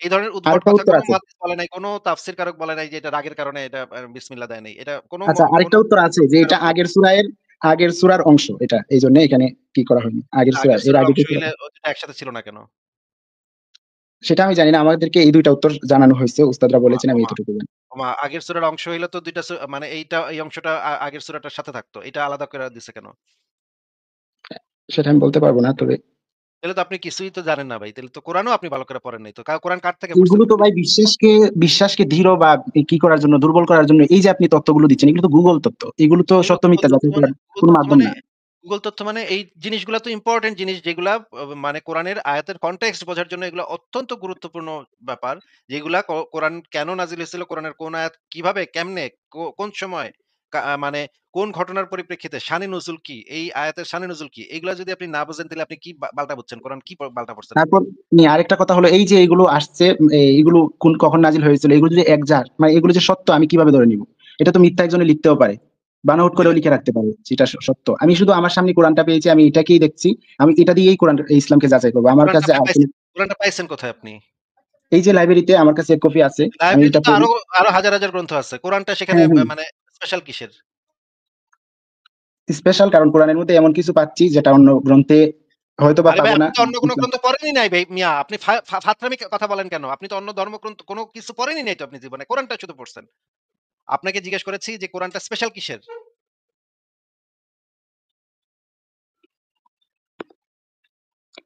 এই ধরনের উদ্ভট আরেকটা কথা উত্তর কোন আছে। মুহাদ্দিস বলে নাই, কোন তাফসীর কারক বলে নাই যে এটা রাগের কারণে এটা বিসমিল্লাহ দেয় নাই। এটা আচ্ছা, কোন আরেকটা উত্তর আছে যে এটা কারক নাই। আগের সূরার অংশ এটা। এইজন্য এখানে কি করা হয়নি। আগের সূরা আগের এর সূরার আগে অংশ যে সূরা, হইলে ওটা একসাথে ছিল না কেন? সেটা আমি জানি না। আমাদেরকে এই ২ টা উত্তর জানানো হয়েছে। উস্তাদরা ওমা, বলেছেন, আমি ওমা, এতটুকু জানি। ওমা, আগের সূরার অংশ হইলে তো ২ টা মানে এই অংশটা আগের সূরাটার সাথে থাকতো। এটা আলাদা করে দিছে কেন? সেটা আমি বলতে পারব না। তবে তাহলে তো আপনি কিছুই তো জানেন না ভাই। তাহলে তো কোরআনও আপনি ভালো করে পড়েন নাই। তো কোরআন কার থেকে পড়ছেন এগুলো তো আপনি? ভাই বিশ্বাসকে দৃঢ় বা কি করার জন্য, দুর্বল করার জন্য এই যে আপনি তথ্যগুলো দিচ্ছেন, এগুলো তো গুগল তথ্য। এগুলো তো সত্য মিথ্যা যাচাই করার কোনো মাধ্যম না। গুগল তথ্য মানে এই জিনিসগুলা তো ইম্পোর্টেন্ট জিনিস, যেগুলা মানে কোরআনের আয়াতের কনটেক্সট বোঝার জন্য এগুলা অত্যন্ত গুরুত্বপূর্ণ ব্যাপার। যেগুলা কোরআন কেন নাজিল হয়েছিল, কোরআনের কোন আয়াত কিভাবে কেমনে কোন সময় মানে কোন ঘটনার পরিপ্রেক্ষিতে শানে নুজুল কি, এই আয়াতের শানে নুজুল কি, এগুলা যদি আপনি না বুঝেন তাহলে আপনি কি বালটা বুঝছেন? কোরআন কি বালটা পড়ছেন আপনি? তারপর আরেকটা কথা হলো এই যে এগুলো আসছে, এগুলো কখন নাজিল হয়েছিল, এগুলো যদি একজাক্ট মানে এগুলো যে সত্য আমি কিভাবে ধরে নিব? এটা তো মিথ্যা একজনে লিখতেও পারে, বানোয়াট করেও তাহলে লিখে রাখতে পারে যেটা সত্য। আমি শুধু আমার সামনে কোরআনটা পেয়েছি, আমি এটাকেই দেখছি, আমি এটা দিয়েই ইসলামকে যাচাই করবো। আমার কোরআনটা কাছে আপনি আর কোনো, পাইছেন, কোরআনটা পাইছেন কোথায় আপনি? এই যে লাইব্রেরিতে আমার কাছে এক কপি আছে, আমি লাইব্রেরিতে এটা তো পড়ি। আরো হাজার গ্রন্থ আছে। কোরআনটা সেখানে হ্যাঁ হ্যাঁ, মানে স্পেশাল কিসের? স্পেশাল কারণ কোরআনের মধ্যে এমন কিছু পাচ্ছি যেটা অন্য গ্রন্থে হয়তো বা আরে ভাই, পাবো না। আপনি তো অন্য কোন গ্রন্থ পড়েনই নাই ভাই মিয়া। আপনি ফাত্রামি কথা বলেন কেন? আপনি তো অন্য ধর্মগ্রন্থ কোন কিছু পড়েনই নাই তো আপনি জীবনে। কোরআনটা শুধু পড়ছেন। আপনাকে জিজ্ঞেস করেছি যে কোরআনটা স্পেশাল কিসের?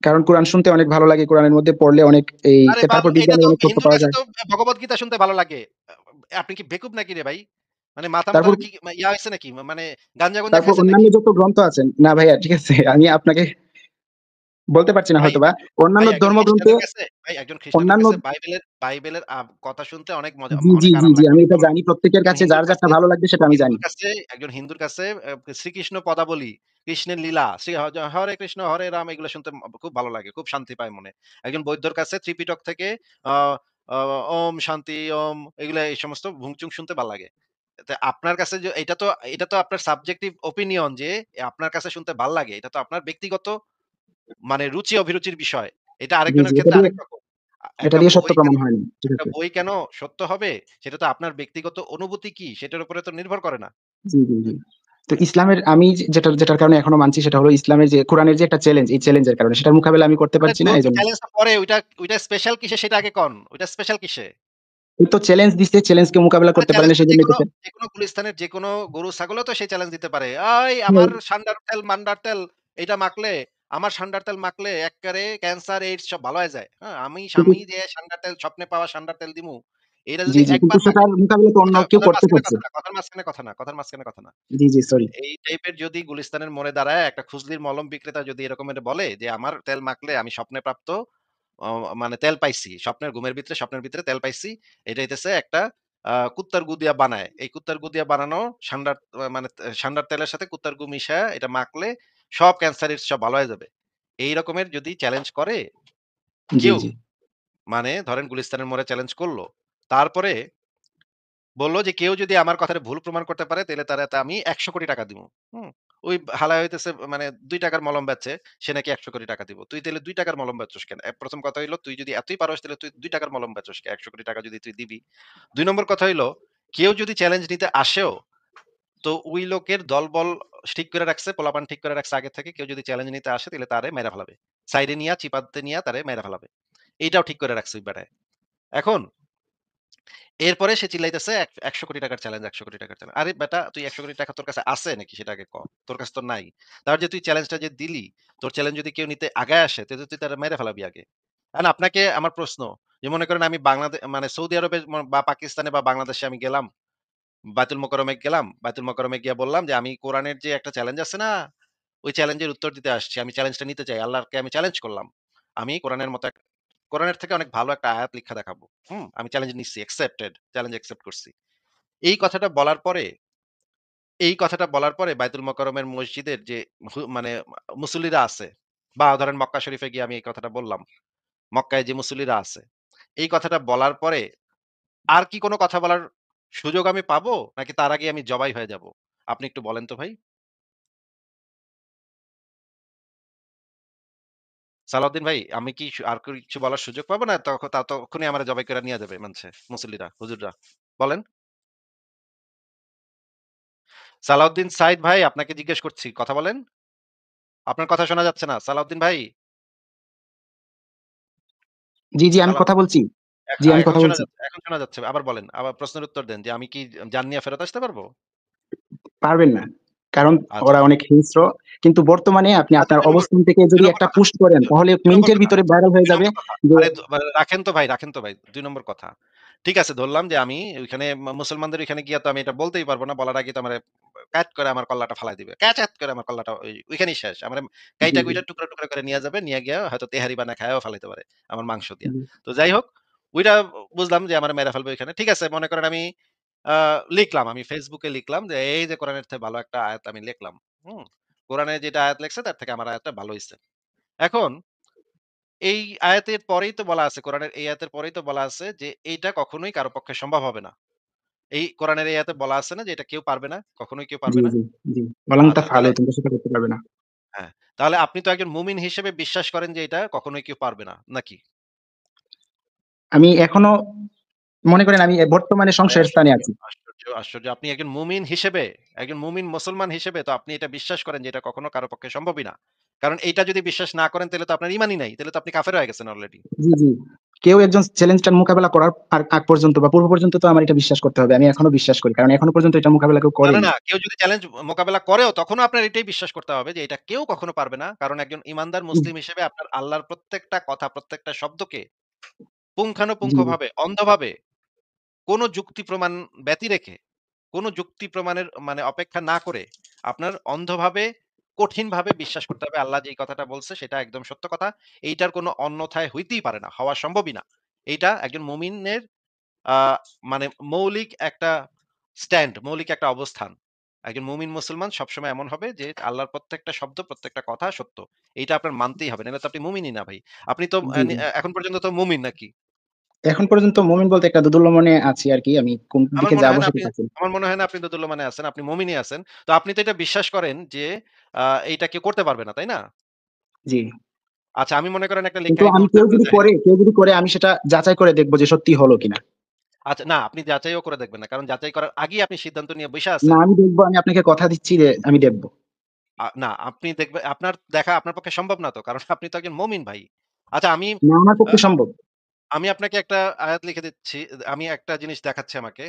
কারণ কোরআন শুনতে অনেক ভালো লাগে, কোরআনের মধ্যে পড়লে অনেক আরে তারপর এটা বিজ্ঞানের তো অনেক তথ্য হিন্দুর পাওয়া কাছে যায়। তো ভগবত গীতা শুনতে ভালো লাগে। আপনি কি বেকুব নাকি রে ভাই? মানে মাথা তারপর কি ইয়া হইছে নাকি? মানে গাঞ্জা-গুঞ্জা তারপর খাইছেন অন্যান্য নাকি? যত গ্রন্থ আছেন না ভাইয়া, ঠিক আছে, আমি আপনাকে বলতে পারছি না ভাই হয়তোবা। ভাই অন্যান্য একজন ধর্মগ্রন্থে খ্রিস্টানের কাছে ভাই একজন খ্রিস্টানের অন্যান্য কাছে বাইবেলের কথা শুনতে অনেক মজা, জি, জি, অনেক জি, আরাম জি, লাগে, আমি অনেক এটা ভালো জানি। লাগে। প্রত্যেকের একজন কাছে হিন্দুর যার যারটা কাছে ভালো লাগবে সেটা আমি জানি। একজন হিন্দুর কাছে শ্রীকৃষ্ণ পদাবলী, কৃষ্ণের লীলা, হরে কৃষ্ণ, হরে রাম এগুলো শুনতে খুব ভালো লাগে, খুব শান্তি পায় মনে। একজন বৌদ্ধর কাছে ত্রিপিটক থেকে আ আ ওম শান্তি ওম এগুলা এই সমস্ত ভুংচুং শুনতে ভাল লাগে। তা আপনার কাছে যে এটা তো আপনার সাবজেক্টিভ ওপিনিয়ন যে আপনার কাছে শুনতে ভাল লাগে। এটা তো আপনার ব্যক্তিগত মানে রুচি অভিরুচির বিষয়। এটা জি, জি। আরেকজনের এটা ক্ষেত্রে দিয়ে আরেক রকম। এটা একটা দিয়ে সত্য বই কেন প্রমাণ হয় না। ঠিক একটা আছে। বই কেন সত্য হবে সেটা তো আপনার ব্যক্তিগত অনুভূতি কি সেটার উপরে তো নির্ভর করে না। জি, জি, জি। তো ইসলামের আমি যেটার কারণে এখনো মানছি সেটা হলো ইসলামের যে কোরআনের যে একটা চ্যালেঞ্জ, এই চ্যালেঞ্জের কারণে সেটার মোকাবেলা আমি করতে আরে পারছি না ধরুন এজন্য। চ্যালেঞ্জটা পরে ওইটা স্পেশাল কিসে সেটা আগে কন। ওইটা স্পেশাল কিসে? এই তো চ্যালেঞ্জ দিছে, চ্যালেঞ্জকে মোকাবেলা আরে করতে পারে চ্যালেঞ্জ না তো সেজন্যই তো যেকোনো গুলিস্তানের যেকোনো গরু ছাগলও তো সেই চ্যালেঞ্জ দিতে পারে। "ওই হ্যাঁ, আমার সান্ডার তেল, মান্ডার তেল এইটা মাখলে আমার সান্ডার তেল মাখলে এক্কারে ক্যান্সার, এইডস সব ভালো হয়ে যায়। হ্যাঁ? কিন্তু আমি যে সান্ডার তেল স্বপ্নে পাওয়া সান্ডার তেল দিমু, এইটা জি, যদি জি। কিন্তু একবার মাখে" সেটার মোকাবিলা তো অন্য কথা কেউ কথার করতে মাঝখানে পারছে। কথা না, কথার মাঝখানে কথা না, কথার মাঝখানে কথা না। জি, জি, সরি। এই টাইপের যদি গুলিস্তানের মোড়ে দাঁড়ায় একটা খুজলির মলম বিক্রেতা যদি এরকমের বলে যে, "আমার তেল মাখলে আমি স্বপ্নে প্রাপ্ত অ মানে তেল পাইছি। স্বপ্নের ভিতরে তেল পাইছি। এটা হইতেছে একটা কুত্তার গু দিয়া বানায়। এই কুত্তার গু দিয়া বানানো সান্ডার মানে সান্ডার তেলের সাথে কুত্তার গু মিশায়া এটা মাখলে সব ক্যান্সার সব ভালো হয়ে যাবে।" এই রকমের যদি চ্যালেঞ্জ করে জি, কেউ, জি। মানে ধরেন গুলিস্তানের মোড়ে চ্যালেঞ্জ করল। তারপরে বলল যে, "কেউ যদি আমার কথাটা ভুল প্রমাণ করতে পারে তাইলে তারে আমি ৳১০০,০০,০০,০০০ দিমু।" হুম? ওই হালায় হইতেছে মানে ৳২ র মলম বেচে, সে নাকি ৳১০০,০০,০০,০০০ দিব। তুই তাইলে ৳২ র মলম বেচোস কেন? ১ম কথা হইলো তুই যদি এতই পারোস তাইলে তুই ৳২ র মলম বেচোস কে? ৳১০০,০০,০০০ যদি তুই দিবি। ২ নম্বর কথা হইলো, কেউ যদি চ্যালেঞ্জ নিতে আসেও, তো ওই লোকের দলবল ঠিক করে রাখছে, পোলাপান ঠিক করে রাখছে আগে থেকে। কেউ যদি চ্যালেঞ্জ নিতে আসে তাইলে তারে মাইরা ফেলাবে। সাইডে নিয়া চিপাতে নিয়া তারে মাইরা ফেলাবে। এইটাও ঠিক করে রাখছে ওই বেটায়। এখন এরপরে সে চিল্লাইতেছে ৳১০০,০০,০০,০০০ র চ্যালেঞ্জ, ৳১০০,০০,০০,০০০ র চ্যালেঞ্জ। আরে বেটা তুই ৳১০০,০০,০০,০০০ তোর কাছে আছে নাকি সেটা আগে ক। তোর কাছে তো নাই। তার যে তুই চ্যালেঞ্জটা যে দিলি, তোর চ্যালেঞ্জ যদি কেউ নিতে আগায় আসে তাহলে তুই তারে মেরে ফেলাবি আগে। এখন আপনাকে আমার প্রশ্ন যে মনে করেন আমি মানে সৌদি আরবে বা পাকিস্তানে বা বাংলাদেশে আমি গেলাম, বায়তুল মোকাররমে গেলাম। বায়তুল মোকাররমে গিয়া বললাম যে আমি কোরআনের যে একটা চ্যালেঞ্জ আছে না? ওই চ্যালেঞ্জের উত্তর দিতে আসছি। আমি চ্যালেঞ্জটা নিতে চাই। আল্লাহকে আমি চ্যালেঞ্জ করলাম। আমি কোরআনের থেকে অনেক ভালো একটা আয়াত লিখা দেখাবো। হুম? আমি চ্যালেঞ্জ নিচ্ছি। চ্যালেঞ্জ অ্যাকসেপ্ট করছি। এই কথাটা বলার পরে এই কথাটা বলার পরে বায়তুল মোকাররমের মসজিদের যে মানে মুসল্লিরা আছে বা ধরেন মক্কা শরীফে গিয়ে আমি এই কথাটা বললাম। মক্কায় যে মুসল্লিরা আছে। এই কথাটা বলার পরে আর কি কোন কথা বলার সুযোগ আমি পাবো? নাকি তার আগে আমি জবাই হয়ে যাবো? আপনি একটু বলেন তো ভাই। সালাউদ্দিন ভাই আমি কি আর কিছু বলার সুযোগ পাবো না ততক্ষণই আমারে জবাই করে নিয়ে যাবে মানছে মুসল্লিরা, হুজুররা? বলেন। সালাউদ্দিন সাইদ ভাই আপনাকে জিজ্ঞেস করছি। কথা বলেন। আপনার কথা শোনা যাচ্ছে না। সালাউদ্দিন ভাই, জি, জি, আমি সালাম কথা বলছি। জি, আমি এখন কথা শোনা বলছি। যাচ্ছে। এখন শোনা যাচ্ছে। আবার বলেন। আবার প্রশ্নের উত্তর দেন যে আমি কি জান নিয়ে ফেরত আসতে পারবো? পারবেন না। কারণ আচ্ছা। ওরা অনেক হিংস্র। কিন্তু বর্তমানে আপনি আচ্ছা আপনার ২ নম্বর অবস্থান থেকে ২ যদি নম্বর একটা কথা। পোস্ট করেন তাহলে ২ নম্বর মিনিটের কথা। ভিতরে ভাইরাল ২ হয়ে যাবে নম্বর কথা। যে আরে মানে রাখেন তো ভাই, ২ নম্বর কথা। ঠিক আছে ধরলাম যে আমি ওইখানে মুসলমানদের ওইখানে গিয়া তো আমি এটা বলতেই পারব না। বলার আগেই তো আমারে ক্যাট করে আমার কল্লাটা ফালায় দিবে। ক্যাচাত করে আমার কল্লাটা ওইখানেই শেষ। আমারে জি, কাইটা জি, কুইটা টুকরা, টুকরা করে নিয়া যাবে। নিয়ে গিয়া হয়তো তেহারি বানায় খায়াও ফালাইতে পারে আমার মাংস দিয়া। জি, তো যাই হোক, ওইটা বুঝলাম যে আমারে মেরে ফেলবে ওইখানে। ঠিক আছে মনে করেন আমি আ লিখলাম, আমি Facebook এ লিখলাম যে এই যে কোরআনের থেকে ভালো একটা আয়াত আমি লিখলাম। হুম? কোরআনে যেটা আয়াত লেখছে তার থেকে আমার আয়াতটা ভালো হইছে। এখন এই আয়াতের পরেই তো বলা আছে, কোরআনের এই আয়াতের পরেই তো বলা আছে যে এইটা কখনোই কারো পক্ষে সম্ভব হবে না। এই কোরআনের এই আয়াতে বলা আছে না যে এটা কেউ পারবে না, কখনোই কেউ জি, পারবে না? জি, জি। ওয়ালাং আচ্ছা তাফআলু তাহলে তোমরা সেটা করতে পারবে না। হ্যাঁ, তাহলে আপনি তো একজন মুমিন হিসেবে বিশ্বাস করেন যে এটা কখনোই কেউ পারবে না, নাকি? আমি এখনো মনে করেন আমি বর্তমানে ভাই সংশয়ের স্থানে আশ্চর্য, আছি। আশ্চর্য। আপনি একজন মুমিন হিসেবে, একজন মুমিন মুসলমান হিসেবে তো আপনি এটা বিশ্বাস করেন যে এটা কখনো কারো পক্ষে সম্ভবই না। কারণ এইটা যদি বিশ্বাস না করেন তাহলে তো আপনার ঈমানই নাই। তাহলে তো আপনি কাফের হয়ে গেছেন অলরেডি। জি, জি। কেউ একজন চ্যালেঞ্জটার মোকাবেলা করার আগ পর্যন্ত বা পূর্ব পর্যন্ত তো আমার এটা বিশ্বাস করতে হবে। আমি এখনো বিশ্বাস করি। কারণ এখনো পর্যন্ত এটা মোকাবেলা কেউ না, না, করেনি। না। কেউ যদি চ্যালেঞ্জ মোকাবেলা করেও তখনও আপনার এটাই বিশ্বাস করতে হবে যে এটা কেউ কখনো পারবে না। কারণ একজন ইমানদার হুম, মুসলিম হিসেবে আপনার আল্লাহর প্রত্যেকটা কথা, প্রত্যেকটা শব্দকে জি, জি, পুঙ্খানুপুঙ্খভাবে, অন্ধভাবে কোন যুক্তি প্রমাণ ব্যতি রেখে, কোন যুক্তি প্রমাণের মানে অপেক্ষা না করে আপনার অন্ধভাবে, কঠিনভাবে বিশ্বাস করতে হবে আল্লাহ যেই কথাটা বলছে সেটা একদম সত্য কথা। এইটার কোনো অন্যথায় হইতেই পারে না। হওয়া সম্ভবই না। এইটা একজন মুমিনের আ মানে মৌলিক একটা অবস্থান। একজন মুমিন মুসলমান সবসময় এমন হবে যে আল্লাহর প্রত্যেকটা শব্দ, প্রত্যেকটা কথা সত্য। এইটা আপনার মানতেই হবে। নাহলে তো আপনি মুমিনই না ভাই। আপনি তো জি, জি। এখন পর্যন্ত তো মুমিন নাকি? এখন পর্যন্ত মুমিন বলতে একটা দোদুল্যমনে আছি আরকি। আমি কোন আমার দিকে মনে যাবো হয় না সেটা আপনি চাচ্ছি না। আমার মনে হয় না আপনি দোদুল্যমানে আছেন। আপনি মুমিনই আছেন। তো আপনি তো এটা বিশ্বাস করেন যে আ এইটা কেউ করতে পারবে না, তাই না? জি। আচ্ছা আমি মনে করেন একটা কিন্তু লিখাই আমি নোট আপনার কেউ যদি করে আমি সেটা যাচাই করে দেখব যে সত্যি হলো কিনা। আচ্ছা না আপনি যাচাইও করে দেখবেন না। কারণ যাচাই করার আগেই আপনি সিদ্ধান্ত নিয়ে বইসা না আছেন। আমি দেখব, আমি আপনাকে কথা দিচ্ছি যে আমি দেখব। না আপনি আপনার দেখা আপনার পক্ষে সম্ভব না তো। কারণ আপনি তো একজন মুমিন ভাই। আচ্ছা না আমার আ পক্ষে সম্ভব। আমি আপনাকে একটা আয়াত লিখে দিচ্ছি। আমি একটা জিনিস দেখাচ্ছে আমাকে।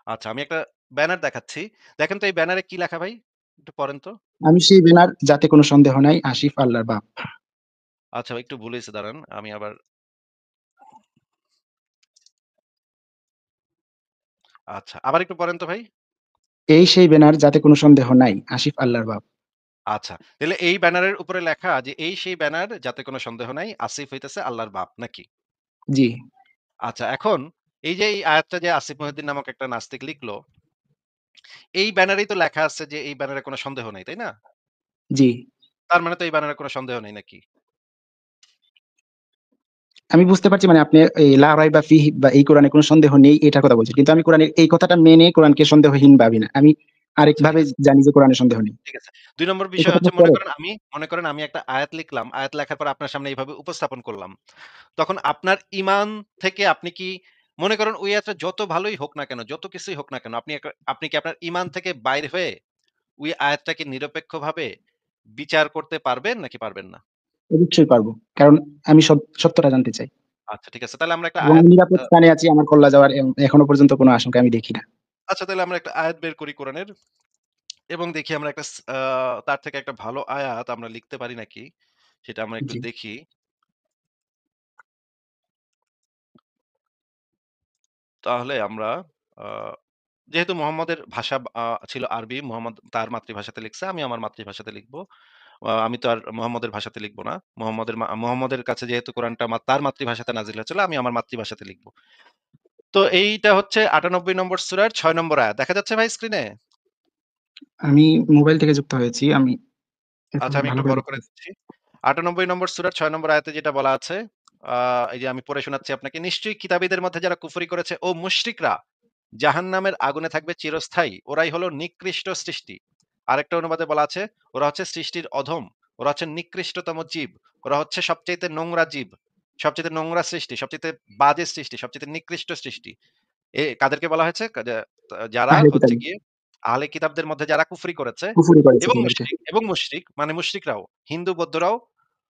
আচ্ছা আমি একটা ব্যানার দেখাচ্ছি। দেখেন তো এই ব্যানারে কি লেখা ভাই? একটু পড়েন তো। আমি সেই ব্যানার যাতে কোনো সন্দেহ নাই আসিফ আল্লাহর বাপ। আচ্ছা একটু ভুল হইছে দাঁড়ান। আমি আবার আচ্ছা আবার একটু পড়েন তো ভাই। এই সেই ব্যানার যাতে কোনো সন্দেহ নাই আসিফ আল্লাহর বাপ। আচ্ছা। তাইলে এই ব্যানারের উপরে লেখা যে এই সেই ব্যানার যাতে কোন সন্দেহ নাই আসিফ হইতেছে আল্লাহর বাপ নাকি? জি, আচ্ছা এখন এই যে এই আয়াতটা যে আসিফ মহিউদ্দিন নামক একটা নাস্তিক লিখলো, এই ব্যানারেই তো লেখা আছে যে এই ব্যানারে কোন সন্দেহ নাই, তাই না? জি। তার মানে তো এই ব্যানারে কোন সন্দেহ নেই নাকি? আমি বুঝতে পারছি মানে আপনি এই লা রাইবা ফিহি বা এই কোরআনে কোনো সন্দেহ নেই এটার কথা বলছেন। কিন্তু আমি কোরআনের এই কথাটা মেনে কোরআনকে সন্দেহহীন ভাবি না। আমি আচ্ছা ঠিক আরেকভাবে আছে, জানি যে কোরআনে সন্দেহ নেই। ঠিক আছে। ২ নম্বর এই বিষয় কথাটা হচ্ছে পড়ে মনে করেন আমি একটা আয়াত লিখলাম। আয়াত লেখার পর আপনার সামনে এইভাবে উপস্থাপন করলাম। তখন আপনার ঈমান থেকে আপনি কি মনে করেন ওই আয়াতটা যত ভালোই হোক না কেন, যত কিছুই হোক না কেন, আপনি কি আপনার ঈমান থেকে বাইর হয়ে ওই আয়াতটাকে নিরপেক্ষভাবে বিচার করতে পারবেন নাকি পারবেন না? অবশ্যই পারব। কারণ আমি সত্যটা জানতে চাই। আচ্ছা ঠিক আছে। তাহলে আমরা একটা এবং আয়াত আমি নিরাপদ স্থানে আছি। আমার কল্লা যাওয়ার এখনো পর্যন্ত কোনো আশঙ্কা আমি দেখি না। আচ্ছা তাহলে আমরা একটা আয়াত বের করি কোরআনের এবং দেখি আমরা একটা তার থেকে একটা ভালো আয়াত আমরা লিখতে পারি নাকি? সেটা আমরা একটু জি। দেখি। তাহলে আমরা আ যেহেতু মোহাম্মদের ভাষা ছিল আরবি, মোহাম্মদ তার মাতৃভাষাতে লিখছে, আমি আমার মাতৃভাষাতে লিখব। আমি তো আর মোহাম্মদের ভাষাতে লিখব না। মোহাম্মদের কাছে যেহেতু কোরআনটা তার মাতৃভাষাতে নাজিল হয়েছিল, আমি আমার মাতৃভাষাতে লিখব। তো এইটা হচ্ছে ৯৮ নম্বর সূরার ৬ নম্বর আয়াত। দেখা যাচ্ছে ভাই স্ক্রিনে? আমি মোবাইল থেকে যুক্ত হয়েছি। আমি এখন আচ্ছা আমি ভালো একটু করে বড় দেখতে করে পাচ্ছি। দিচ্ছি। ৯৮ নম্বর সূরার ৬ নম্বর আয়াতে যেটা বলা আছে, আ এই যে আমি পড়ে শোনাচ্ছি আপনাকে। নিশ্চয়ই কিতাবীদের মধ্যে যারা কুফরি করেছে ও মুশরিকরা জাহান্নামের আগুনে থাকবে চিরস্থায়ী। ওরাই হলো নিকৃষ্ট সৃষ্টি। আরেকটা অনুবাদে বলা আছে, ওরা হচ্ছে সৃষ্টির অধম। ওরা হচ্ছে নিকৃষ্টতম জীব। ওরা হচ্ছে সবচাইতে নোংরা জীব। সবচাইতে নোংরা সৃষ্টি, সবচাইতে বাজে সৃষ্টি, সবচাইতে নিকৃষ্ট সৃষ্টি। কাদেরকে বলা হয়েছে? যারা আহলে হচ্ছে কিতাব গিয়ে আহলে কিতাবদের মধ্যে যারা কুফরি করেছে কুফরি করেছে তাদেরকে। এবং মুশরিক মানে মুশরিকরাও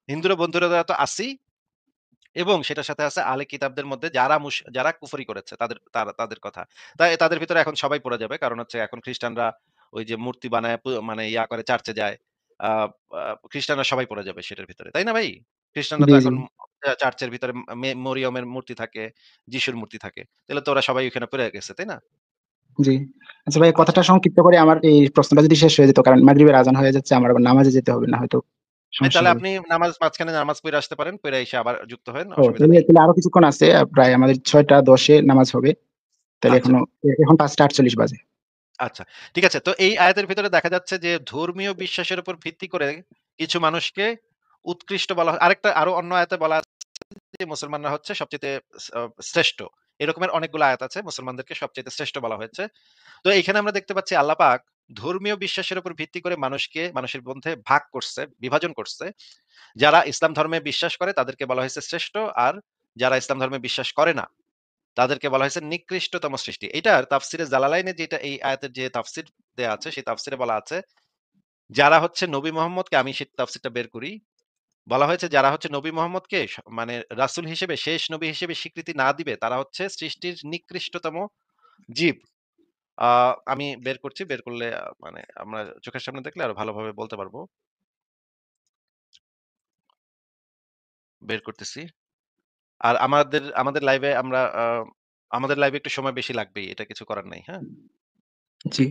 হিন্দুরা বন্ধুরা তো আছেই এবং সেটার সাথে আছে আহলে কিতাবদের মধ্যে যারা কুফরি করেছে তাদের কথা। তাই তাদের ভিতরে এখন সবাই পড়ে যাবে। কারণ হচ্ছে এখন খ্রিস্টানরা ওই যে মূর্তি বানায় মানে ইয়া করে চার্চে যায়। আ আ খ্রিস্টানরা সবাই পড়ে যাবে সেটার ভিতরে। তাই না ভাই? খ্রিস্টানরা জি, তো জি, এখন চার্চের ভিতরে মরিয়মের মূর্তি থাকে, যিশুর মূর্তি থাকে। তাহলে তো ওরা সবাই ওখানে পড়ে গেছে, তাই না? জি। আচ্ছা ভাই আচ্ছা। কথাটা সংক্ষিপ্ত করে আমার এই প্রশ্নটা যদি শেষ হয়ে যেত। কারণ মাগরিবের আজান হয়ে যাচ্ছে। আমার আবার নামাজে যেতে হবে। না হয়তো ভাই সমস্যা তাহলে হবে। আপনি মাঝখানে নামাজ পইড়া আসতে পারেন। পইড়া এসে আবার যুক্ত হয়েন। ও অসুবিধা তাহলে নেই। তাহলে আরো কিছুক্ষণ আছে। প্রায় আমাদের ৬টা ১০ এ নামাজ হবে। তাইলে আচ্ছা। এখন ৫টা ৪৮ বাজে। আচ্ছা, ঠিক আছে। তো এই আয়াতের ভিতরে দেখা যাচ্ছে যে ধর্মীয় বিশ্বাসের উপর ভিত্তি করে কিছু মানুষকে উৎকৃষ্ট বলা হয়। আরো অন্য আয়াতে বলা আছে যে মুসলমানরা হচ্ছে সবচাইতে আ শ্রেষ্ঠ। এরকমের অনেকগুলো আয়াত আছে মুসলমানদেরকে সবচাইতে শ্রেষ্ঠ বলা হয়েছে। তো এখানে আমরা দেখতে পাচ্ছি আল্লাহ পাক ধর্মীয় বিশ্বাসের উপর ভিত্তি করে মানুষের মধ্যে ভাগ করছে, বিভাজন করছে। যারা ইসলাম ধর্মে বিশ্বাস করে তাদেরকে বলা হয়েছে শ্রেষ্ঠ আর যারা ইসলাম ধর্মে বিশ্বাস করে না তাদেরকে বলা হয়েছে নিকৃষ্টতম সৃষ্টি। এইটার তাফসিরে জালালাইনে যেটা এই আয়াতের যে তাফসির দেয়া আছে, সেই তাফসিরে বলা আছে, যারা হচ্ছে নবী মোহাম্মদকে আমি সেই তাফসিরটা বের করি। বলা হয়েছে যারা হচ্ছে নবী মোহাম্মদকে মানে রাসূল হিসেবে, শেষ নবী হিসেবে স্বীকৃতি না দিবে, তারা হচ্ছে সৃষ্টির নিকৃষ্টতম জীব। আ আমি বের করছি। বের করলে মানে আমরা চোখের সামনে দেখলে আরো ভালোভাবে বলতে পারবো। বের করতেছি। আর আমাদের লাইভে একটু সময় বেশি লাগবেই। এটা কিছু করার নাই। হ্যাঁ? জি।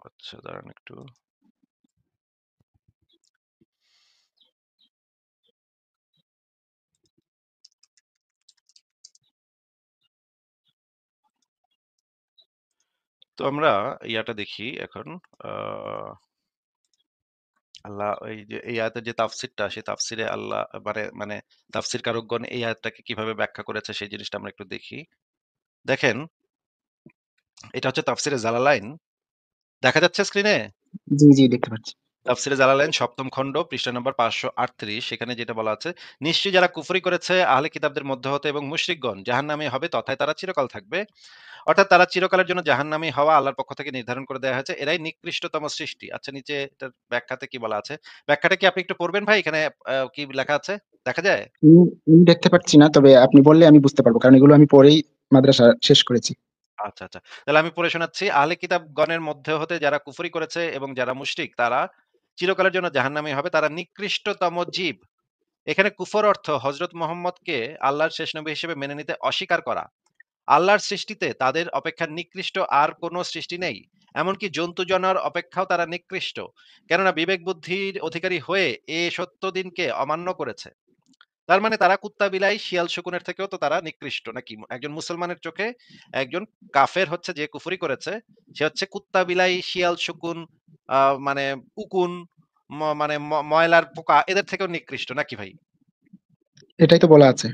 আচ্ছা দাঁড়ান একটু। তো আমরা ইয়াটা দেখি এখন। আ আল্লাহ এই যে এই আয়াতের যে তাফসিরটা, সেই তাফসিরে আল্লাহ মানে তাফসির কারকগণ এই আয়াতটাকে কিভাবে ব্যাখ্যা করেছে সেই জিনিসটা আমরা একটু দেখি। দেখেন, এটা হচ্ছে তাফসিরে জালালাইন। দেখা যাচ্ছে স্ক্রিনে? জি, জি দেখতে পাচ্ছি। তাফসিরে জালালাইন ৭ম খণ্ড পৃষ্ঠা নম্বর ৫৩৮ সেখানে যেটা বলা আছে, "নিশ্চয়ই যারা কুফরি করেছে আহলে কিতাবদের মধ্য হতে এবং মুশরিকগণ জাহান্নামী হবে তথায় তারা চিরকাল থাকবে।" অর্থাৎ তারা চিরকালের জন্য জাহান্নামী হওয়া আল্লাহর পক্ষ থেকে নির্ধারণ করে দেয়া হয়েছে। এরাই নিকৃষ্টতম সৃষ্টি। আচ্ছা নিচে এটার ব্যাখ্যাতে কি বলা আছে? ব্যাখ্যাটা কি আপনি একটু পড়বেন ভাই? এখানে কি লেখা আছে? দেখা যায়? আমি দেখতে পাচ্ছি না। তবে আপনি বললে আমি বুঝতে পারব। কারণ এগুলো আমি পড়েই মাদ্রাসা শেষ করেছি। আচ্ছা, আচ্ছা। তাহলে আমি পড়ে শোনাচ্ছি। আহলে কিতাবগণের মধ্যে হতে যারা কুফরি করেছে এবং যারা মুশরিক তারা চিরকালের জন্য জাহান্নামী হবে। তারা নিকৃষ্টতম জীব। এখানে কুফর অর্থ হযরত মুহাম্মদকে আল্লাহর শেষ নবী হিসেবে মেনে নিতে অস্বীকার করা। আল্লাহর সৃষ্টিতে তাদের অপেক্ষা নিকৃষ্ট আর কোন সৃষ্টি নেই। এমনকি জন্তু জানোয়ার অপেক্ষাও তারা নিকৃষ্ট। কেননা বিবেক বুদ্ধির অধিকারী হয়ে এ সত্য দিনকে অমান্য করেছে। তার মানে তারা কুত্তা বিলাই শিয়াল শকুনের থেকেও তো তারা নিকৃষ্ট নাকি? একজন মুসলমানের চোখে একজন কাফের হচ্ছে যে কুফরি করেছে, সে হচ্ছে কুত্তা বিলাই শিয়াল শকুন আ মানে উকুন মানে ময়লার পোকা এদের থেকেও নিকৃষ্ট নাকি ভাই? এটাই তো বলা আছে।